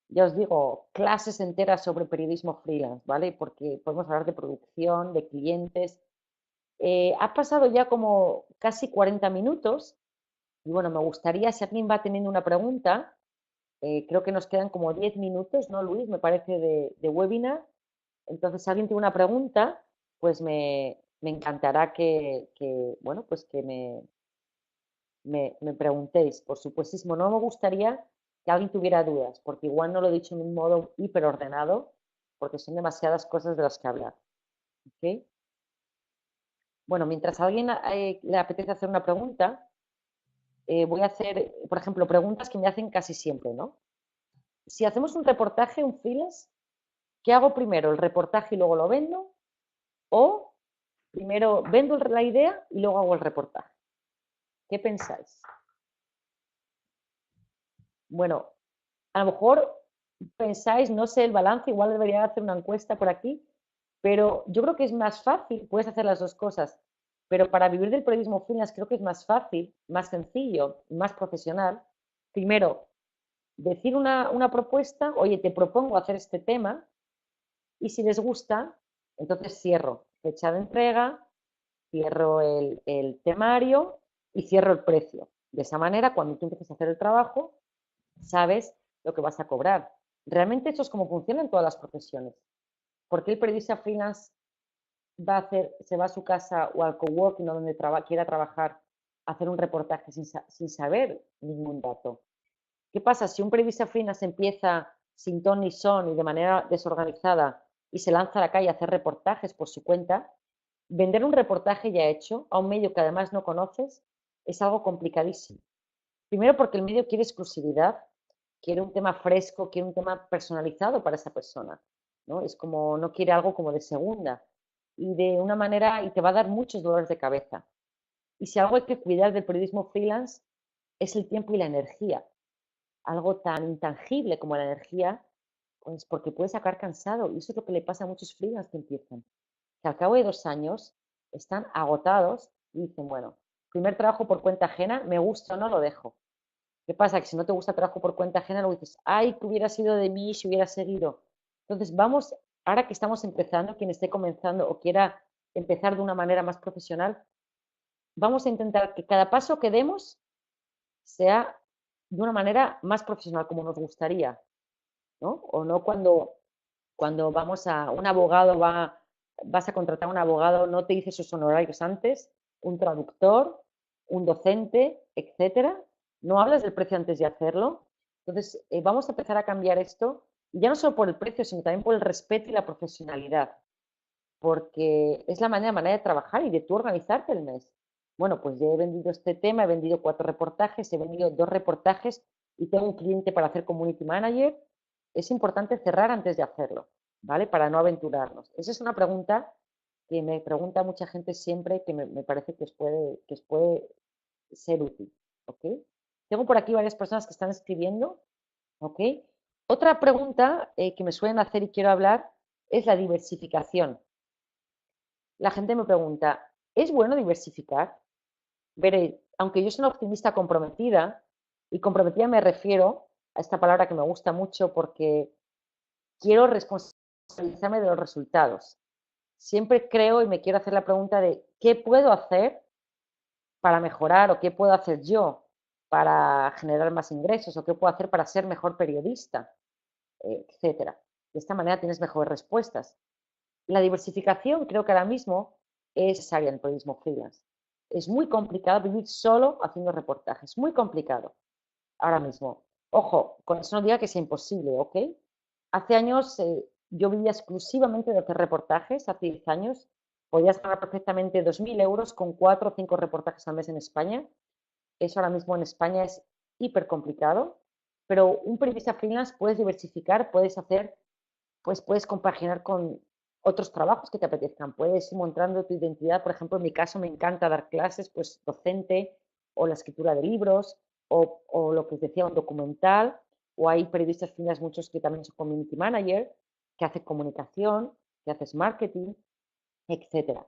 ya os digo, clases enteras sobre periodismo freelance, ¿vale? Porque podemos hablar de producción, de clientes. Ha pasado ya como casi 40 minutos y bueno, me gustaría, si alguien va teniendo una pregunta, creo que nos quedan como 10 minutos, ¿no, Luis? Me parece de webinar. Entonces, si alguien tiene una pregunta, pues me encantará bueno, pues que me preguntéis. Por supuestísimo, no me gustaría que alguien tuviera dudas, porque igual no lo he dicho en un modo hiperordenado, porque son demasiadas cosas de las que hablar. ¿Ok? Bueno, mientras a alguien le apetece hacer una pregunta, voy a hacer, por ejemplo, preguntas que me hacen casi siempre, ¿no? Si hacemos un reportaje, un freelance, ¿qué hago primero? ¿El reportaje y luego lo vendo? ¿O primero vendo la idea y luego hago el reportaje? ¿Qué pensáis? Bueno, a lo mejor pensáis, no sé el balance, igual debería hacer una encuesta por aquí, pero yo creo que es más fácil, puedes hacer las dos cosas, pero para vivir del periodismo freelance creo que es más fácil, más sencillo, más profesional. Primero, decir una propuesta, oye, te propongo hacer este tema, y si les gusta, entonces cierro fecha de entrega, cierro el temario y cierro el precio. De esa manera, cuando tú empieces a hacer el trabajo, sabes lo que vas a cobrar. Realmente eso es como funciona en todas las profesiones. ¿Por qué el periodista freelance se va a su casa o al coworking o donde quiera trabajar a hacer un reportaje sin saber ningún dato? ¿Qué pasa si un periodista freelance empieza sin ton ni son y de manera desorganizada y se lanza a la calle a hacer reportajes por su cuenta? Vender un reportaje ya hecho a un medio que además no conoces es algo complicadísimo. Primero porque el medio quiere exclusividad, quiere un tema fresco, quiere un tema personalizado para esa persona, ¿no? Es como, no quiere algo como de segunda y de una manera, y te va a dar muchos dolores de cabeza. Y si algo hay que cuidar del periodismo freelance es el tiempo y la energía, algo tan intangible como la energía, pues porque puedes acabar cansado. Y eso es lo que le pasa a muchos freelance que empiezan, que al cabo de 2 años están agotados y dicen, bueno, primer trabajo por cuenta ajena, me gusta o no, lo dejo. ¿Qué pasa? Que si no te gusta trabajo por cuenta ajena, luego dices, ay, que hubiera sido de mí si hubiera seguido. Entonces, vamos, ahora que estamos empezando, quien esté comenzando o quiera empezar de una manera más profesional, vamos a intentar que cada paso que demos sea de una manera más profesional, como nos gustaría, ¿no? O no cuando vamos a un abogado, vas a contratar a un abogado, no te dice sus honorarios antes, un traductor, un docente, etcétera. No hablas del precio antes de hacerlo. Entonces, vamos a empezar a cambiar esto, y ya no solo por el precio, sino también por el respeto y la profesionalidad, porque es la manera de trabajar y de tú organizarte el mes. Bueno, pues ya he vendido este tema, he vendido 4 reportajes, he vendido 2 reportajes y tengo un cliente para hacer community manager. Es importante cerrar antes de hacerlo, ¿vale? Para no aventurarnos. Esa es una pregunta que me pregunta mucha gente siempre, que me parece que os puede ser útil, ¿ok? Tengo por aquí varias personas que están escribiendo, ¿ok? Otra pregunta que me suelen hacer y quiero hablar es la diversificación. La gente me pregunta, ¿es bueno diversificar? Veré, aunque yo soy una optimista comprometida, y comprometida me refiero a esta palabra que me gusta mucho porque quiero responsabilizarme de los resultados. Siempre creo y me quiero hacer la pregunta de qué puedo hacer para mejorar o qué puedo hacer yo para generar más ingresos o qué puedo hacer para ser mejor periodista, etcétera. De esta manera tienes mejores respuestas. La diversificación creo que ahora mismo es necesaria en el periodismo freelance. Es muy complicado vivir solo haciendo reportajes, muy complicado ahora mismo. Ojo, con eso no diga que sea imposible, ¿ok? Hace años yo vivía exclusivamente de hacer reportajes, hace 10 años. Podías ganar perfectamente 2.000 euros con 4 o 5 reportajes al mes en España. Eso ahora mismo en España es hiper complicado, pero un periodista freelance puedes diversificar, puedes hacer, pues puedes compaginar con otros trabajos que te apetezcan, puedes ir mostrando tu identidad. Por ejemplo, en mi caso me encanta dar clases, pues docente, o la escritura de libros, o lo que os decía, un documental, o hay periodistas freelance muchos que también son community manager, que hacen comunicación, que haces marketing, etcétera.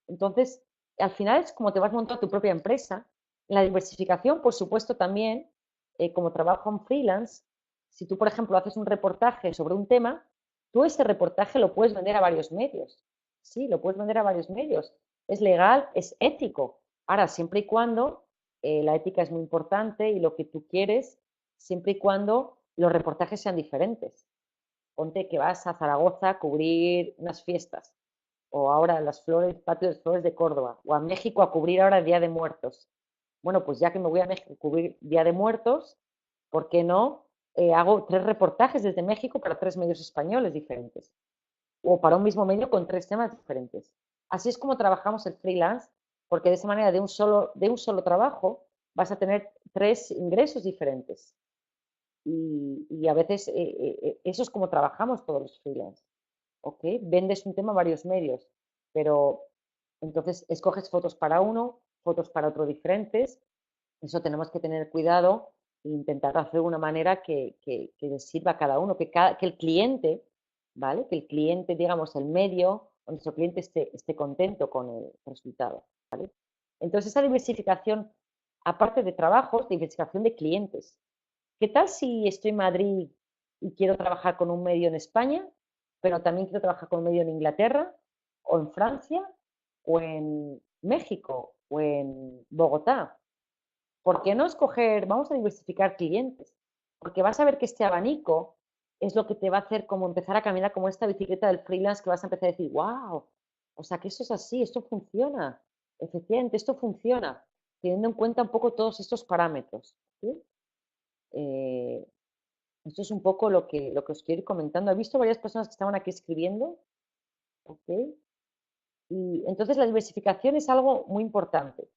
Entonces, al final es como te vas montando tu propia empresa. La diversificación, por supuesto, también, como trabajo en freelance, si tú, por ejemplo, haces un reportaje sobre un tema, tú ese reportaje lo puedes vender a varios medios. Sí, lo puedes vender a varios medios. Es legal, es ético. Ahora, siempre y cuando, la ética es muy importante y lo que tú quieres, siempre y cuando los reportajes sean diferentes. Ponte que vas a Zaragoza a cubrir unas fiestas, o ahora las flores, patio de flores de Córdoba, o a México a cubrir ahora el Día de Muertos. Bueno, pues ya que me voy a México a cubrir Día de Muertos, ¿por qué no hago 3 reportajes desde México para 3 medios españoles diferentes? O para un mismo medio con 3 temas diferentes. Así es como trabajamos el freelance, porque de esa manera de un solo trabajo vas a tener 3 ingresos diferentes. Y a veces eso es como trabajamos todos los freelance. ¿Ok? Vendes un tema a varios medios, pero entonces escoges fotos para uno, fotos para otro diferentes. Eso tenemos que tener cuidado e intentar hacer de una manera que les sirva a cada uno, que el cliente, ¿vale? Que el cliente, digamos, el medio, o nuestro cliente esté contento con el resultado, ¿vale? Entonces, esa diversificación, aparte de trabajos, diversificación de clientes. ¿Qué tal si estoy en Madrid y quiero trabajar con un medio en España, pero también quiero trabajar con un medio en Inglaterra, o en Francia, o en México, o en Bogotá? ¿Por qué no escoger, vamos a diversificar clientes? Porque vas a ver que este abanico es lo que te va a hacer como empezar a caminar como esta bicicleta del freelance, que vas a empezar a decir, wow, o sea que eso es así, esto funciona, efectivamente, esto funciona, teniendo en cuenta un poco todos estos parámetros. ¿Sí? Eh, Esto es un poco lo que os quiero ir comentando. He visto varias personas que estaban aquí escribiendo, ¿ok? Y entonces la diversificación es algo muy importante.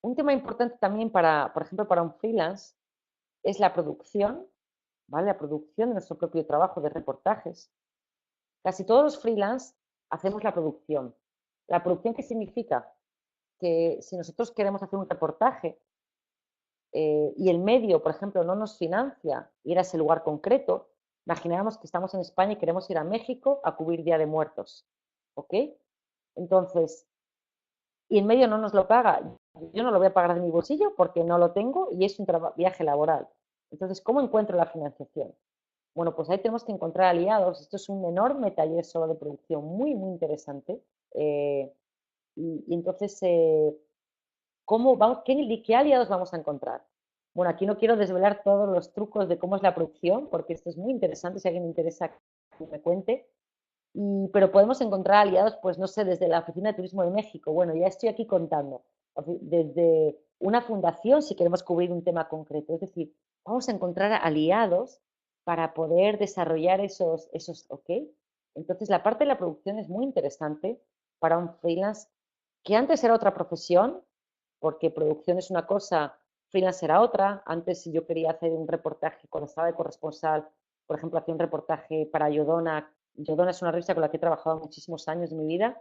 Un tema importante también para, por ejemplo, para un freelance es la producción, ¿vale? La producción de nuestro propio trabajo de reportajes. Casi todos los freelance hacemos la producción. ¿La producción qué significa? Que si nosotros queremos hacer un reportaje y el medio, por ejemplo, no nos financia ir a ese lugar concreto, imaginemos que estamos en España y queremos ir a México a cubrir Día de Muertos, ¿ok? Entonces, y el medio no nos lo paga, yo no lo voy a pagar de mi bolsillo porque no lo tengo y es un viaje laboral. Entonces, ¿cómo encuentro la financiación? Bueno, pues ahí tenemos que encontrar aliados. Esto es un enorme taller solo de producción, muy, muy interesante. Eh, y entonces, qué aliados vamos a encontrar? Bueno, aquí no quiero desvelar todos los trucos de cómo es la producción, porque esto es muy interesante, si a alguien le interesa que me cuente. Pero podemos encontrar aliados, pues no sé, desde la Oficina de Turismo de México. Bueno, ya estoy aquí contando. Desde una fundación, si queremos cubrir un tema concreto. Es decir, vamos a encontrar aliados para poder desarrollar ¿ok? Entonces, la parte de la producción es muy interesante para un freelance que antes era otra profesión, porque producción es una cosa, freelance era otra. Antes, si yo quería hacer un reportaje, cuando estaba de corresponsal, por ejemplo, hacía un reportaje para Yodona. Yodona es una revista con la que he trabajado muchísimos años de mi vida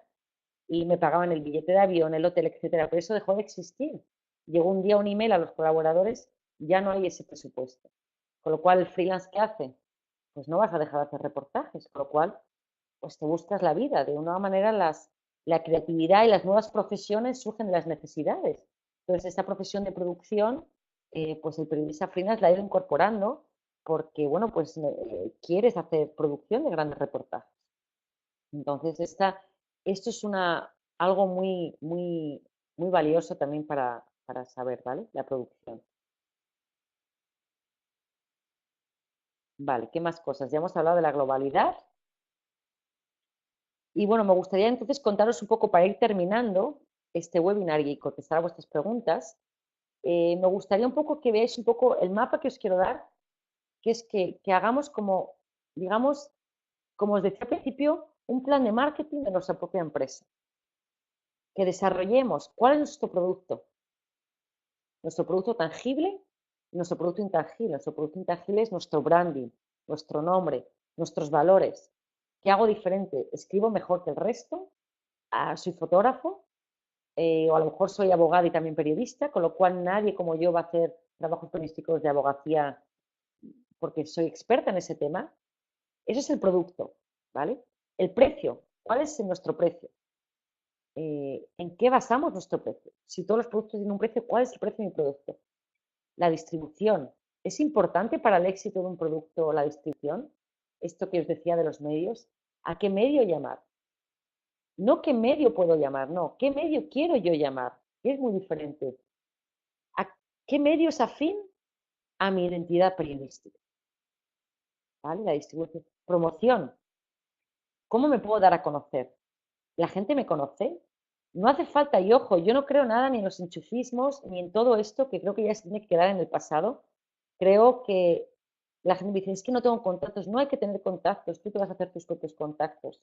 y me pagaban el billete de avión, el hotel, etcétera. Pero eso dejó de existir. Llegó un día un email a los colaboradores, ya no hay ese presupuesto. Con lo cual, ¿el freelance qué hace? Pues no vas a dejar de hacer reportajes, con lo cual, pues te buscas la vida. De una manera, la creatividad y las nuevas profesiones surgen de las necesidades. Entonces, esta profesión de producción, pues el periodista freelance la ha ido incorporando porque, bueno, pues quieres hacer producción de grandes reportajes. Entonces, esto es algo muy, muy, muy valioso también para saber, ¿vale? La producción. Vale, ¿qué más cosas? Ya hemos hablado de la globalidad. Y bueno, me gustaría entonces contaros un poco para ir terminando este webinar y contestar a vuestras preguntas. Me gustaría un poco que veáis un poco el mapa que os quiero dar, que es que hagamos como, digamos, como os decía al principio, un plan de marketing de nuestra propia empresa, que desarrollemos cuál es nuestro producto tangible y nuestro producto intangible. Nuestro producto intangible es nuestro branding, nuestro nombre, nuestros valores. ¿Qué hago diferente? ¿Escribo mejor que el resto? ¿Soy fotógrafo? O a lo mejor soy abogada y también periodista, con lo cual nadie como yo va a hacer trabajos periodísticos de abogacía porque soy experta en ese tema. Ese es el producto, ¿vale? El precio, ¿cuál es nuestro precio? ¿En qué basamos nuestro precio? Si todos los productos tienen un precio, ¿cuál es el precio de mi producto? La distribución. ¿Es importante para el éxito de un producto la distribución? Esto que os decía de los medios. ¿A qué medio llamar? No qué medio puedo llamar, no. ¿Qué medio quiero yo llamar? Que es muy diferente. ¿A qué medio es afín a mi identidad periodística? ¿Vale? La distribución. Promoción. ¿Cómo me puedo dar a conocer? ¿La gente me conoce? No hace falta, y ojo, yo no creo nada ni en los enchufismos, ni en todo esto, que creo que ya se tiene que quedar en el pasado. Creo que la gente me dice, es que no tengo contactos. No hay que tener contactos, tú te vas a hacer tus propios contactos.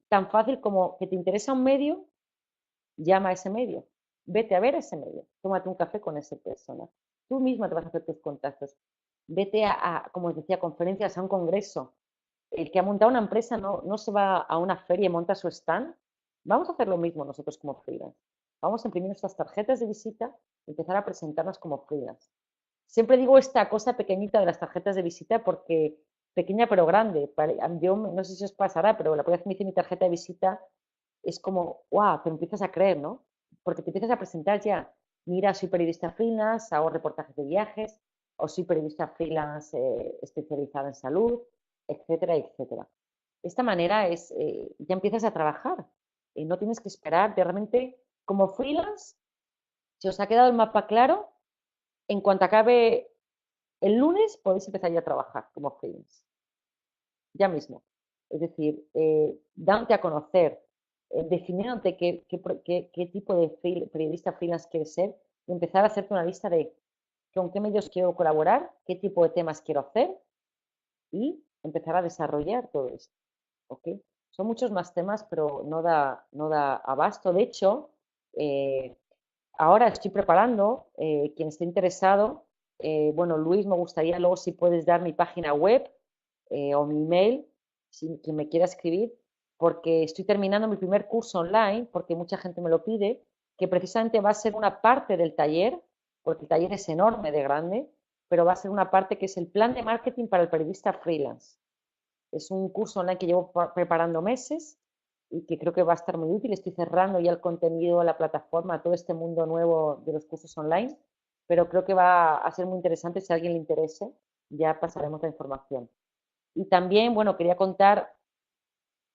Tan fácil como que te interesa un medio, llama a ese medio. Vete a ver ese medio. Tómate un café con esa persona. Tú misma te vas a hacer tus contactos. Vete como os decía, conferencias, a un congreso. El que ha montado una empresa no se va a una feria y monta su stand. Vamos a hacer lo mismo nosotros como freelance. Vamos a imprimir nuestras tarjetas de visita y empezar a presentarnos como freelance. Siempre digo esta cosa pequeñita de las tarjetas de visita porque pequeña pero grande. Yo no sé si os pasará, pero la primera vez que me hice mi tarjeta de visita es como, wow, te empiezas a creer, ¿no? Porque te empiezas a presentar ya. Mira, soy periodista freelance, hago reportajes de viajes, o soy periodista freelance especializada en salud, etcétera, etcétera. De esta manera ya empiezas a trabajar. No tienes que esperar, realmente, como freelance, si os ha quedado el mapa claro, en cuanto acabe el lunes podéis empezar ya a trabajar como freelance, ya mismo. Es decir, dándote a conocer, definiéndote qué tipo de periodista freelance quieres ser y empezar a hacerte una lista de con qué medios quiero colaborar, qué tipo de temas quiero hacer y empezar a desarrollar todo esto. ¿Ok? Son muchos más temas, pero no da abasto. De hecho, eh, ahora estoy preparando, quien esté interesado, bueno, Luis, me gustaría luego si puedes dar mi página web o mi email, si quien me quiera escribir, porque estoy terminando mi primer curso online, porque mucha gente me lo pide, que precisamente va a ser una parte del taller, porque el taller es enorme de grande, pero va a ser una parte que es el plan de marketing para el periodista freelance. Es un curso online que llevo preparando meses y que creo que va a estar muy útil. Estoy cerrando ya el contenido a la plataforma, todo este mundo nuevo de los cursos online, pero creo que va a ser muy interesante si a alguien le interese. Ya pasaremos la información. Y también, bueno, quería contar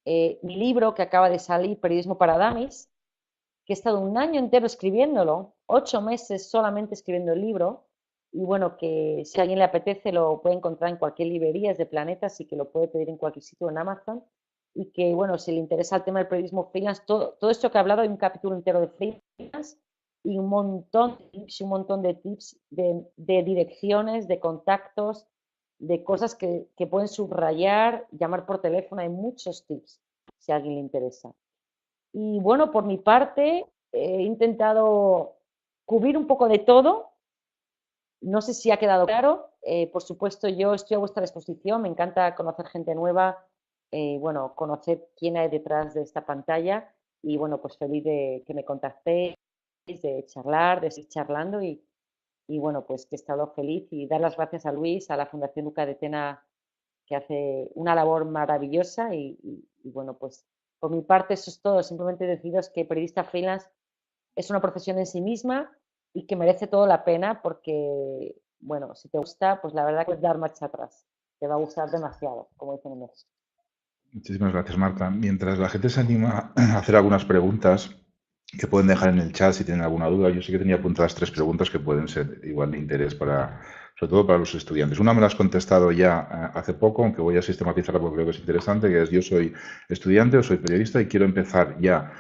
mi libro que acaba de salir, Periodismo para Damis, que he estado un año entero escribiéndolo, 8 meses solamente escribiendo el libro, y bueno, que si a alguien le apetece lo puede encontrar en cualquier librería, es de Planeta, así que lo puede pedir en cualquier sitio en Amazon, y que bueno, si le interesa el tema del periodismo freelance, todo esto que he hablado, hay un capítulo entero de freelance y un montón de tips, de direcciones, de contactos, de cosas que pueden subrayar, llamar por teléfono, hay muchos tips, si a alguien le interesa. Y bueno, por mi parte, he intentado cubrir un poco de todo. No sé si ha quedado claro. Por supuesto, yo estoy a vuestra disposición. Me encanta conocer gente nueva, bueno, conocer quién hay detrás de esta pantalla. Y bueno, pues feliz de que me contactéis, de charlar, de seguir charlando. Y bueno, pues que he estado feliz y dar las gracias a Luis, a la Fundación Luca de Tena, que hace una labor maravillosa y bueno, pues por mi parte eso es todo. Simplemente deciros que periodista freelance es una profesión en sí misma y que merece todo la pena porque, bueno, si te gusta, pues la verdad que es dar marcha atrás. Te va a gustar demasiado, como dicen en México. Muchísimas gracias, Marta. Mientras la gente se anima a hacer algunas preguntas, que pueden dejar en el chat si tienen alguna duda. Yo sí que tenía apuntadas 3 preguntas que pueden ser igual de interés para, sobre todo para los estudiantes. Una me la has contestado ya hace poco, aunque voy a sistematizarla porque creo que es interesante, que es: yo soy estudiante o soy periodista y quiero empezar ya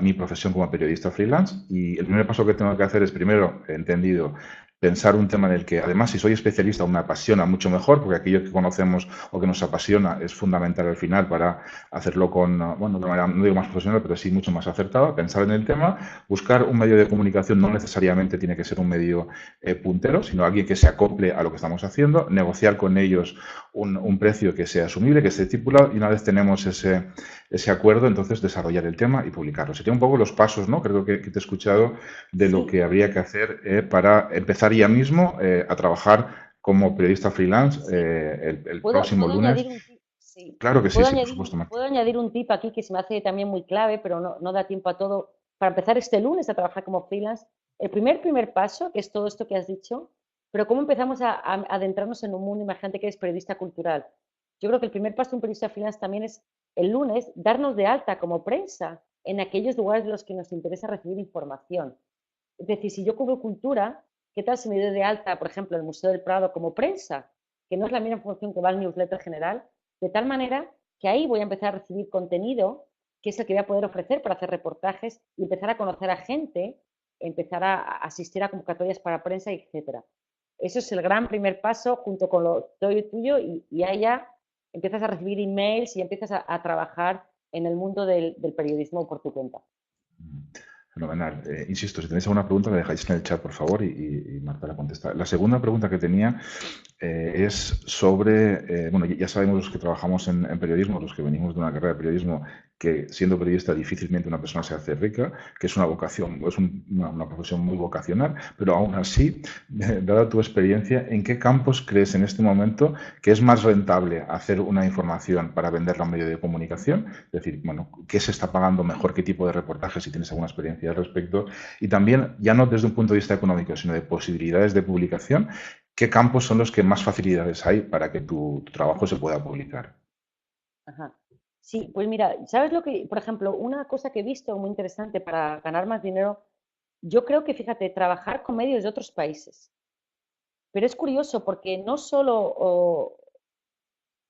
mi profesión como periodista freelance. Y el primer paso que tengo que hacer es, primero, he entendido, pensar un tema en el que, además, si soy especialista o me apasiona, mucho mejor, porque aquello que conocemos o que nos apasiona es fundamental al final para hacerlo con, bueno, de manera, no digo más profesional, pero sí mucho más acertada. Pensar en el tema, buscar un medio de comunicación, no necesariamente tiene que ser un medio puntero, sino alguien que se acople a lo que estamos haciendo, negociar con ellos un precio que sea asumible, que esté estipulado, y una vez tenemos ese acuerdo, entonces desarrollar el tema y publicarlo. Serían un poco los pasos, ¿no? Creo que te he escuchado de lo Sí, que habría que hacer para empezar ya mismo a trabajar como periodista freelance sí. el ¿Puedo, próximo puedo lunes. añadir un tip? Sí. Claro que sí, Puedo sí, por añadir, supuesto, Marta. puedo añadir un tip aquí que se me hace también muy clave, pero no da tiempo a todo. Para empezar este lunes a trabajar como freelance, el primer paso, que es todo esto que has dicho, pero ¿cómo empezamos a adentrarnos en un mundo? Imagínate que eres periodista cultural. Yo creo que el primer paso de un periodista freelance también es el lunes darnos de alta como prensa en aquellos lugares de los que nos interesa recibir información. Es decir, si yo cubro cultura, ¿qué tal si me doy de alta, por ejemplo, el Museo del Prado como prensa? Que no es la misma función que va al newsletter general, de tal manera que ahí voy a empezar a recibir contenido, que es el que voy a poder ofrecer para hacer reportajes y empezar a conocer a gente, empezar a asistir a convocatorias para prensa, etcétera. Eso es el gran primer paso junto con lo tuyo y ahí ya empiezas a recibir emails y empiezas a trabajar en el mundo del periodismo por tu cuenta. Fenomenal. Insisto, si tenéis alguna pregunta, la dejáis en el chat, por favor, y Marta la contesta. La segunda pregunta que tenía es sobre, bueno, ya sabemos los que trabajamos en periodismo, los que venimos de una carrera de periodismo, que siendo periodista difícilmente una persona se hace rica, que es una vocación, es una profesión muy vocacional, pero aún así, dada tu experiencia, ¿en qué campos crees en este momento que es más rentable hacer una información para venderla a un medio de comunicación? Es decir, bueno, ¿qué se está pagando mejor? ¿Qué tipo de reportajes? Si tienes alguna experiencia al respecto. Y también, ya no desde un punto de vista económico, sino de posibilidades de publicación, ¿qué campos son los que más facilidades hay para que tu trabajo se pueda publicar? Ajá. Sí, pues mira, ¿sabes lo que, por ejemplo, una cosa que he visto muy interesante para ganar más dinero? Yo creo que, fíjate, trabajar con medios de otros países. Pero es curioso porque no solo,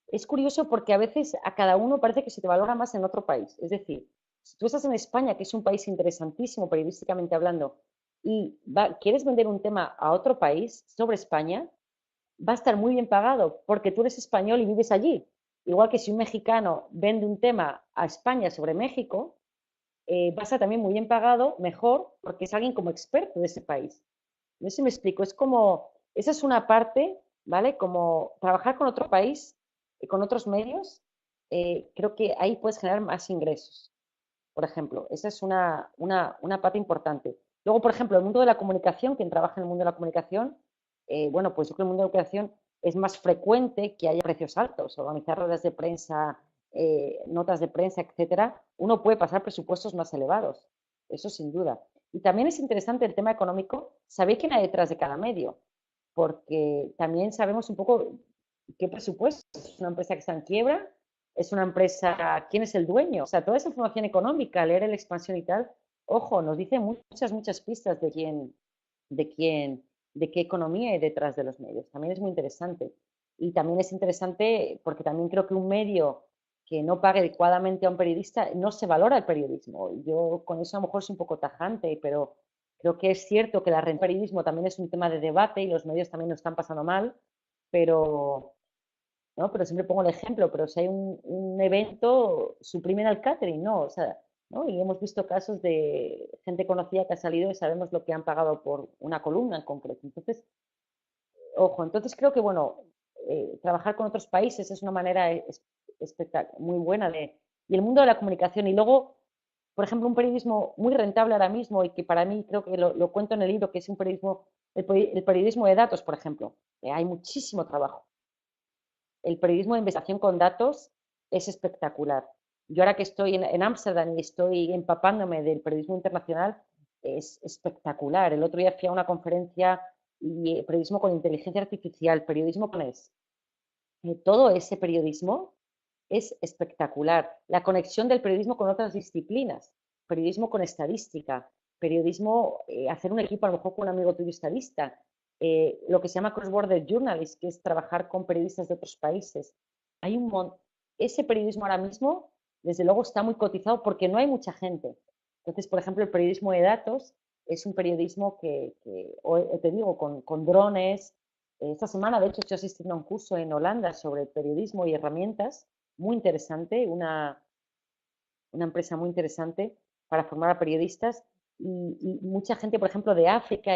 es curioso porque a veces a cada uno parece que se te valora más en otro país. Es decir, si tú estás en España, que es un país interesantísimo periodísticamente hablando, y quieres vender un tema a otro país sobre España, va a estar muy bien pagado porque tú eres español y vives allí. Igual que si un mexicano vende un tema a España sobre México, va a estar también muy bien pagado, mejor, porque es alguien como experto de ese país. No sé si me explico, es como, esa es una parte, ¿vale? Como trabajar con otro país, con otros medios, creo que ahí puedes generar más ingresos, por ejemplo. Esa es una parte importante. Luego, por ejemplo, el mundo de la comunicación, quien trabaja en el mundo de la comunicación, bueno, pues yo creo que en el mundo de la comunicación es más frecuente que haya precios altos, organizar ruedas de prensa, notas de prensa, etcétera. Uno puede pasar presupuestos más elevados, eso sin duda. Y también es interesante el tema económico, saber quién hay detrás de cada medio, porque también sabemos un poco qué presupuesto. Es una empresa que está en quiebra, es una empresa, quién es el dueño. O sea, toda esa información económica, leer la expansión y tal, ojo, nos dice muchas pistas de quién, de qué economía hay detrás de los medios. También es muy interesante. Y también es interesante porque también creo que un medio que no pague adecuadamente a un periodista, no se valora el periodismo. Yo con eso a lo mejor soy un poco tajante, pero creo que es cierto que la renta del periodismo también es un tema de debate y los medios también lo están pasando mal, pero, ¿no? Pero siempre pongo el ejemplo, pero si hay un evento, suprimen al catering, ¿no? O sea, ¿no? Y hemos visto casos de gente conocida que ha salido y sabemos lo que han pagado por una columna en concreto. Entonces, ojo, entonces creo que, bueno, trabajar con otros países es una manera muy buena de... Y el mundo de la comunicación. Y luego, por ejemplo, un periodismo muy rentable ahora mismo y que para mí creo que lo cuento en el libro, que es un periodismo, el periodismo de datos, por ejemplo. Hay muchísimo trabajo. El periodismo de investigación con datos es espectacular. Yo ahora que estoy en Ámsterdam y estoy empapándome del periodismo internacional, es espectacular. El otro día fui a una conferencia y periodismo con inteligencia artificial, periodismo con todo ese periodismo es espectacular. La conexión del periodismo con otras disciplinas. periodismo con estadística, periodismo, hacer un equipo a lo mejor con un amigo tuyo estadista, lo que se llama cross-border journalist, que es trabajar con periodistas de otros países. Hay ese periodismo ahora mismo, desde luego, está muy cotizado porque no hay mucha gente. Entonces, por ejemplo, el periodismo de datos es un periodismo o te digo, con drones. Esta semana, de hecho, estoy asistiendo a un curso en Holanda sobre periodismo y herramientas, muy interesante, una empresa muy interesante para formar a periodistas y mucha gente, por ejemplo, de África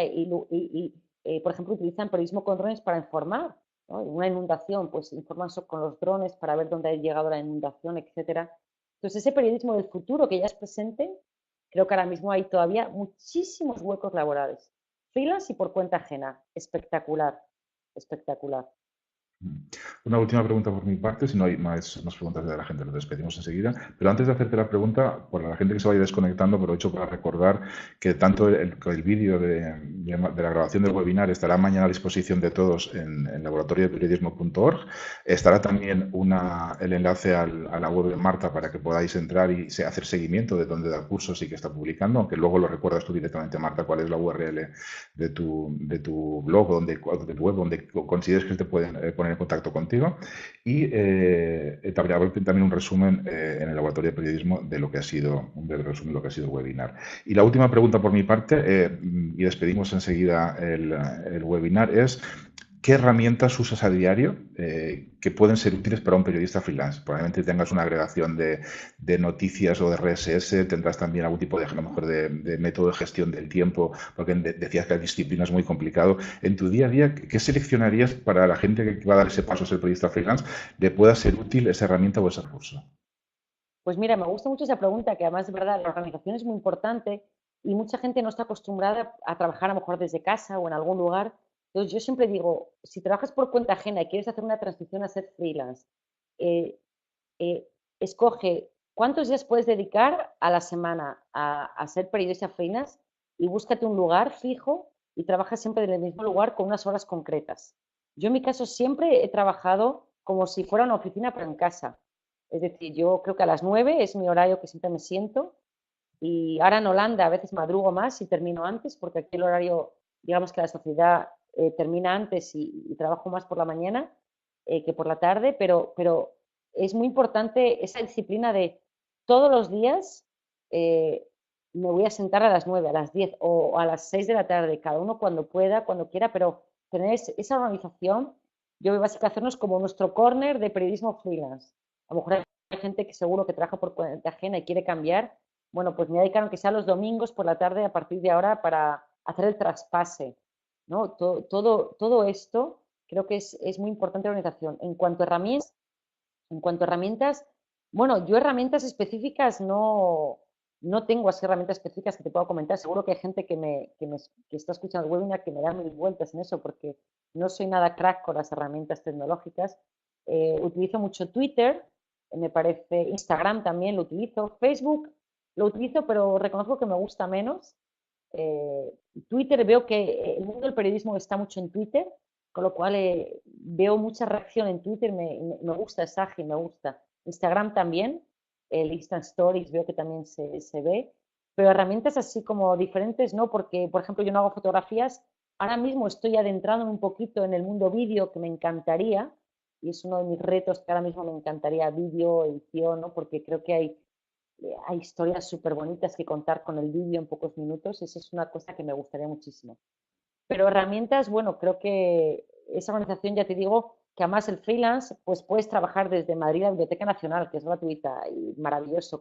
por ejemplo, utilizan periodismo con drones para informar, ¿no? En una inundación, pues informan con los drones para ver dónde ha llegado la inundación, etcétera. Entonces, ese periodismo del futuro que ya es presente, creo que ahora mismo hay todavía muchísimos huecos laborales. Freelance y por cuenta ajena. Espectacular, espectacular. Una última pregunta por mi parte, si no hay más preguntas de la gente, nos despedimos enseguida. Pero antes de hacerte la pregunta, por la gente que se vaya desconectando, aprovecho para recordar que tanto el vídeo de la grabación del webinar estará mañana a disposición de todos en laboratoriodeperiodismo.org. Estará también el enlace a la web de Marta para que podáis entrar y hacer seguimiento de dónde da cursos y que está publicando, aunque luego lo recuerdas tú directamente, Marta, cuál es la URL de tu blog, de tu web, donde consideres que te pueden poner en contacto contigo y también un resumen en el laboratorio de periodismo de lo que ha sido, un breve resumen de lo que ha sido el webinar. Y la última pregunta por mi parte, y despedimos enseguida el webinar, es ¿qué herramientas usas a diario que pueden ser útiles para un periodista freelance? Probablemente tengas una agregación de noticias o de RSS, tendrás también algún tipo a lo mejor de método de gestión del tiempo, porque decías que la disciplina es muy complicado. En tu día a día, ¿qué seleccionarías para la gente que va a dar ese paso a ser periodista freelance, le pueda ser útil esa herramienta o ese recurso? Pues mira, me gusta mucho esa pregunta, que además es verdad, la organización es muy importante y mucha gente no está acostumbrada a trabajar a lo mejor desde casa o en algún lugar. Entonces yo siempre digo, si trabajas por cuenta ajena y quieres hacer una transición a ser freelance, eh, eh, escoge cuántos días puedes dedicar a la semana a ser periodista freelance y búscate un lugar fijo y trabaja siempre en el mismo lugar con unas horas concretas. Yo en mi caso siempre he trabajado como si fuera una oficina, pero en casa. Es decir, yo creo que a las 9 es mi horario que siempre me siento y ahora en Holanda a veces madrugo más y termino antes porque aquí el horario, digamos que la sociedad termina antes y trabajo más por la mañana que por la tarde, pero es muy importante esa disciplina de todos los días eh, me voy a sentar a las 9, a las 10 o a las 6 de la tarde, cada uno cuando pueda, cuando quiera, pero tener esa organización, yo voy básicamente a hacernos como nuestro corner de periodismo freelance. A lo mejor hay gente que seguro que trabaja por cuenta ajena y quiere cambiar. Bueno, pues me dedicaron que sea los domingos por la tarde a partir de ahora para hacer el traspase, ¿no? Todo esto creo que es muy importante la organización. En cuanto a herramientas, bueno, yo herramientas específicas no tengo así herramientas específicas que te puedo comentar. Seguro que hay gente que está escuchando el webinar que me da mil vueltas en eso porque no soy nada crack con las herramientas tecnológicas. Utilizo mucho Twitter, me parece, Instagram también lo utilizo, Facebook lo utilizo, pero reconozco que me gusta menos. Eh, Twitter, veo que el mundo del periodismo está mucho en Twitter, con lo cual veo mucha reacción en Twitter, me gusta, es ágil, me gusta. Instagram también, el Instant Stories veo que también se ve, pero herramientas así como diferentes, ¿no? Porque, por ejemplo, yo no hago fotografías, ahora mismo estoy adentrándome un poquito en el mundo vídeo, que me encantaría, y es uno de mis retos que ahora mismo me encantaría, vídeo, edición, ¿no? Porque creo que hay historias súper bonitas que contar con el vídeo en pocos minutos, eso es una cosa que me gustaría muchísimo. Pero herramientas, bueno, creo que esa organización, ya te digo, que además el freelance, pues puedes trabajar desde Madrid a la Biblioteca Nacional, que es gratuita y maravilloso,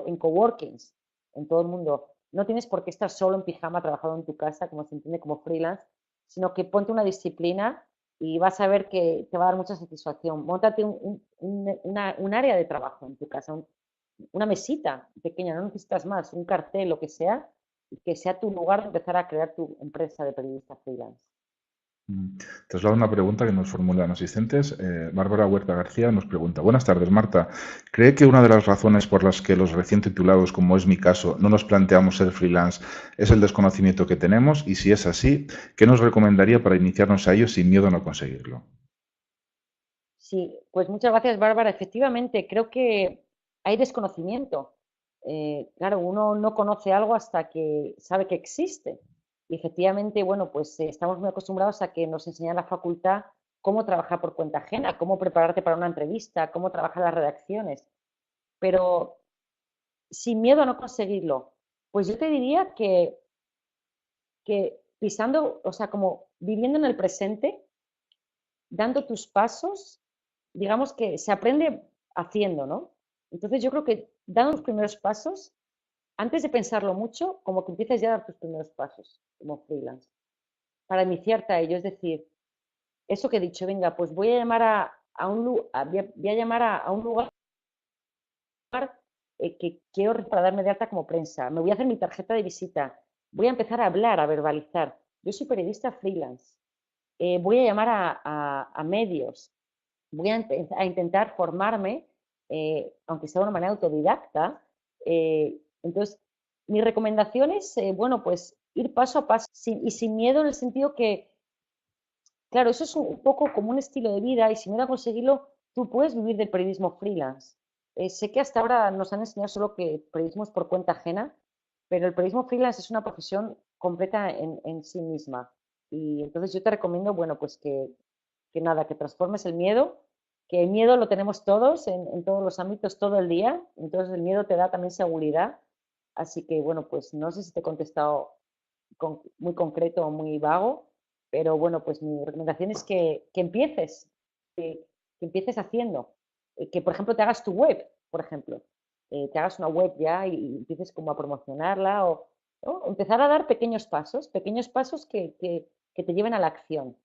en coworkings, en todo el mundo. No tienes por qué estar solo en pijama trabajando en tu casa, como se entiende como freelance, sino que ponte una disciplina y vas a ver que te va a dar mucha satisfacción. Móntate un área de trabajo en tu casa, una mesita pequeña, no necesitas más, un cartel, lo y que sea tu lugar de empezar a crear tu empresa de periodista freelance. Traslado una pregunta que nos formulan asistentes. Bárbara Huerta García nos pregunta: buenas tardes, Marta. ¿Cree que una de las razones por las que los recién titulados, como es mi caso, no nos planteamos ser freelance es el desconocimiento que tenemos? Y si es así, ¿qué nos recomendaría para iniciarnos a ello sin miedo a no conseguirlo? Sí, pues muchas gracias, Bárbara. Efectivamente, creo que hay desconocimiento. claro, uno no conoce algo hasta que sabe que existe. Y efectivamente, bueno, pues estamos muy acostumbrados a que nos enseñan en la facultad cómo trabajar por cuenta ajena, cómo prepararte para una entrevista, cómo trabajar las redacciones, pero sin miedo a no conseguirlo. Pues yo te diría que pisando, o sea, como viviendo en el presente, dando tus pasos, digamos que se aprende haciendo, ¿no? Entonces yo creo que dando los primeros pasos, antes de pensarlo mucho, como que empiezas ya a dar tus primeros pasos como freelance, para iniciarte a ello. Es decir, eso que he dicho, venga, pues voy a llamar voy a llamar a un lugar que quiero para darme de alta como prensa. Me voy a hacer mi tarjeta de visita. Voy a empezar a hablar, a verbalizar. Yo soy periodista freelance. Voy a llamar a medios. Voy a intentar formarme, aunque sea de una manera autodidacta. Entonces, mi recomendación es, bueno, pues ir paso a paso y sin miedo en el sentido que, claro, eso es un poco como un estilo de vida y si miedo a conseguirlo, tú puedes vivir del periodismo freelance. Sé que hasta ahora nos han enseñado solo que periodismo es por cuenta ajena, pero el periodismo freelance es una profesión completa en sí misma. Y entonces yo te recomiendo, bueno, pues que nada, que transformes el miedo, que el miedo lo tenemos todos en todos los ámbitos todo el día, entonces el miedo te da también seguridad. Así que, bueno, pues no sé si te he contestado muy concreto o muy vago, pero bueno, pues mi recomendación es que empieces, que empieces haciendo, que por ejemplo te hagas tu web, por ejemplo, te hagas una web ya y empieces como a promocionarla o ¿no? Empezar a dar pequeños pasos que te lleven a la acción.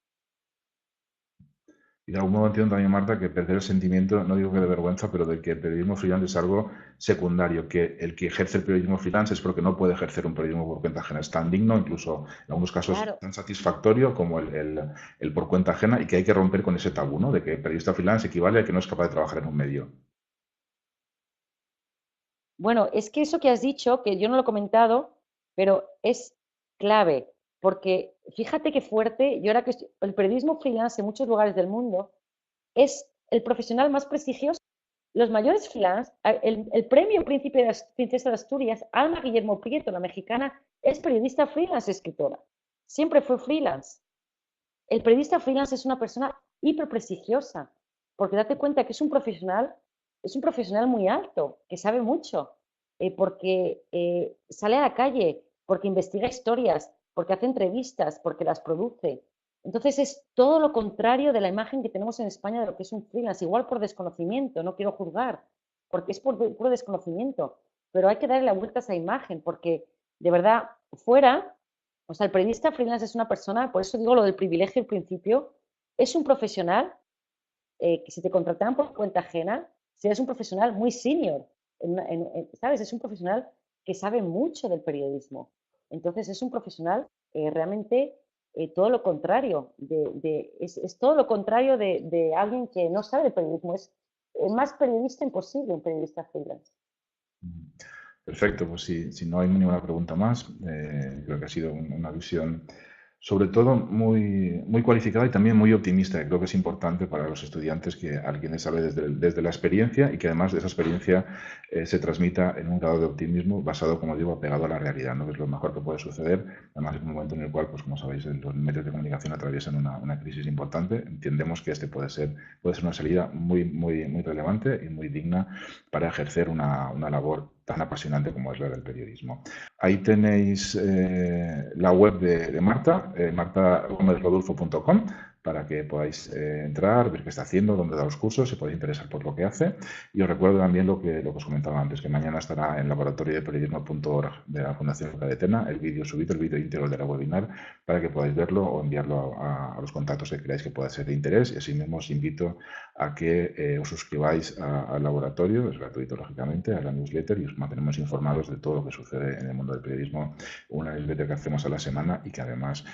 Y de algún modo entiendo también, Marta, que perder el sentimiento, no digo que de vergüenza, pero de que el periodismo freelance es algo secundario, que el que ejerce el periodismo freelance es porque no puede ejercer un periodismo por cuenta ajena. Es tan digno, incluso en algunos casos Claro, tan satisfactorio como el por cuenta ajena y que hay que romper con ese tabú, ¿no? De que el periodista freelance equivale a que no es capaz de trabajar en un medio. bueno, es que eso que has dicho, que yo no lo he comentado, pero es clave, porque fíjate qué fuerte, yo ahora que el periodismo freelance en muchos lugares del mundo es el profesional más prestigioso. Los mayores freelance, el premio Príncipe de Princesa de Asturias, Alma Guillermo Prieto, la mexicana, es periodista freelance, escritora. Siempre fue freelance. El periodista freelance es una persona hiper prestigiosa, porque date cuenta que es un profesional muy alto, que sabe mucho, porque sale a la calle, porque investiga historias, porque hace entrevistas, porque las produce. Entonces es todo lo contrario de la imagen que tenemos en España de lo que es un freelance, igual por desconocimiento, no quiero juzgar, porque es por puro desconocimiento, pero hay que darle la vuelta a esa imagen, porque de verdad, fuera o sea, el periodista freelance es una persona, por eso digo lo del privilegio al principio, es un profesional que si te contratan por cuenta ajena, si un profesional muy senior, ¿sabes? Es un profesional que sabe mucho del periodismo. Entonces es un profesional realmente todo lo contrario, es todo lo contrario de alguien que no sabe de periodismo, es más periodista imposible un periodista freelance. Perfecto, pues si no hay ninguna pregunta más, creo que ha sido una visión sobre todo muy cualificada y también muy optimista, que creo que es importante para los estudiantes que alguien les hable desde la experiencia y que además de esa experiencia se transmita en un grado de optimismo basado, como digo, apegado a la realidad, ¿no? Que es lo mejor que puede suceder, además en un momento en el cual, pues como sabéis, los medios de comunicación atraviesan una crisis importante. Entendemos que este puede ser una salida muy relevante y muy digna para ejercer una labor tan apasionante como es la del periodismo. Ahí tenéis la web de Marta, martagomezrodulfo.com, para que podáis entrar, ver qué está haciendo, dónde da los cursos, si podéis interesar por lo que hace. Y os recuerdo también lo que os comentaba antes, que mañana estará en laboratorio de periodismo.org de la Fundación Luca de Tena el vídeo subido, el vídeo íntegro de la webinar, para que podáis verlo o enviarlo a los contactos que creáis que pueda ser de interés. Y asimismo os invito a que os suscribáis al laboratorio, es gratuito lógicamente, a la newsletter y os mantenemos informados de todo lo que sucede en el mundo del periodismo, una newsletter que hacemos a la semana y que además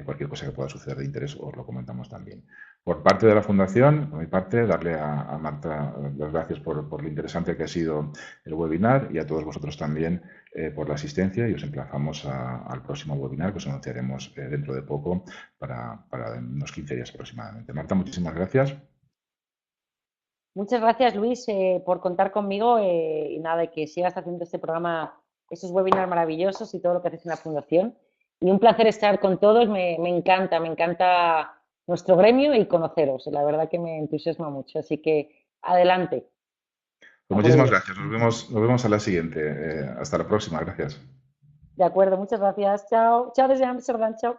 cualquier cosa que pueda suceder de interés os lo comentamos también. Por parte de la Fundación, por mi parte, darle a Marta las gracias por lo interesante que ha sido el webinar y a todos vosotros también por la asistencia y os emplazamos al próximo webinar que os anunciaremos dentro de poco para unos 15 días aproximadamente. Marta, muchísimas gracias. Muchas gracias, Luis, por contar conmigo y nada, y que sigas haciendo este programa, estos webinars maravillosos y todo lo que haces en la Fundación. Y un placer estar con todos, me encanta nuestro gremio y conoceros. La verdad que me entusiasma mucho, así que adelante, Pues a por muchísimas ello. gracias. Nos vemos a la siguiente. Hasta la próxima. Gracias. De acuerdo, muchas gracias. Chao, chao desde Amsterdam, chao.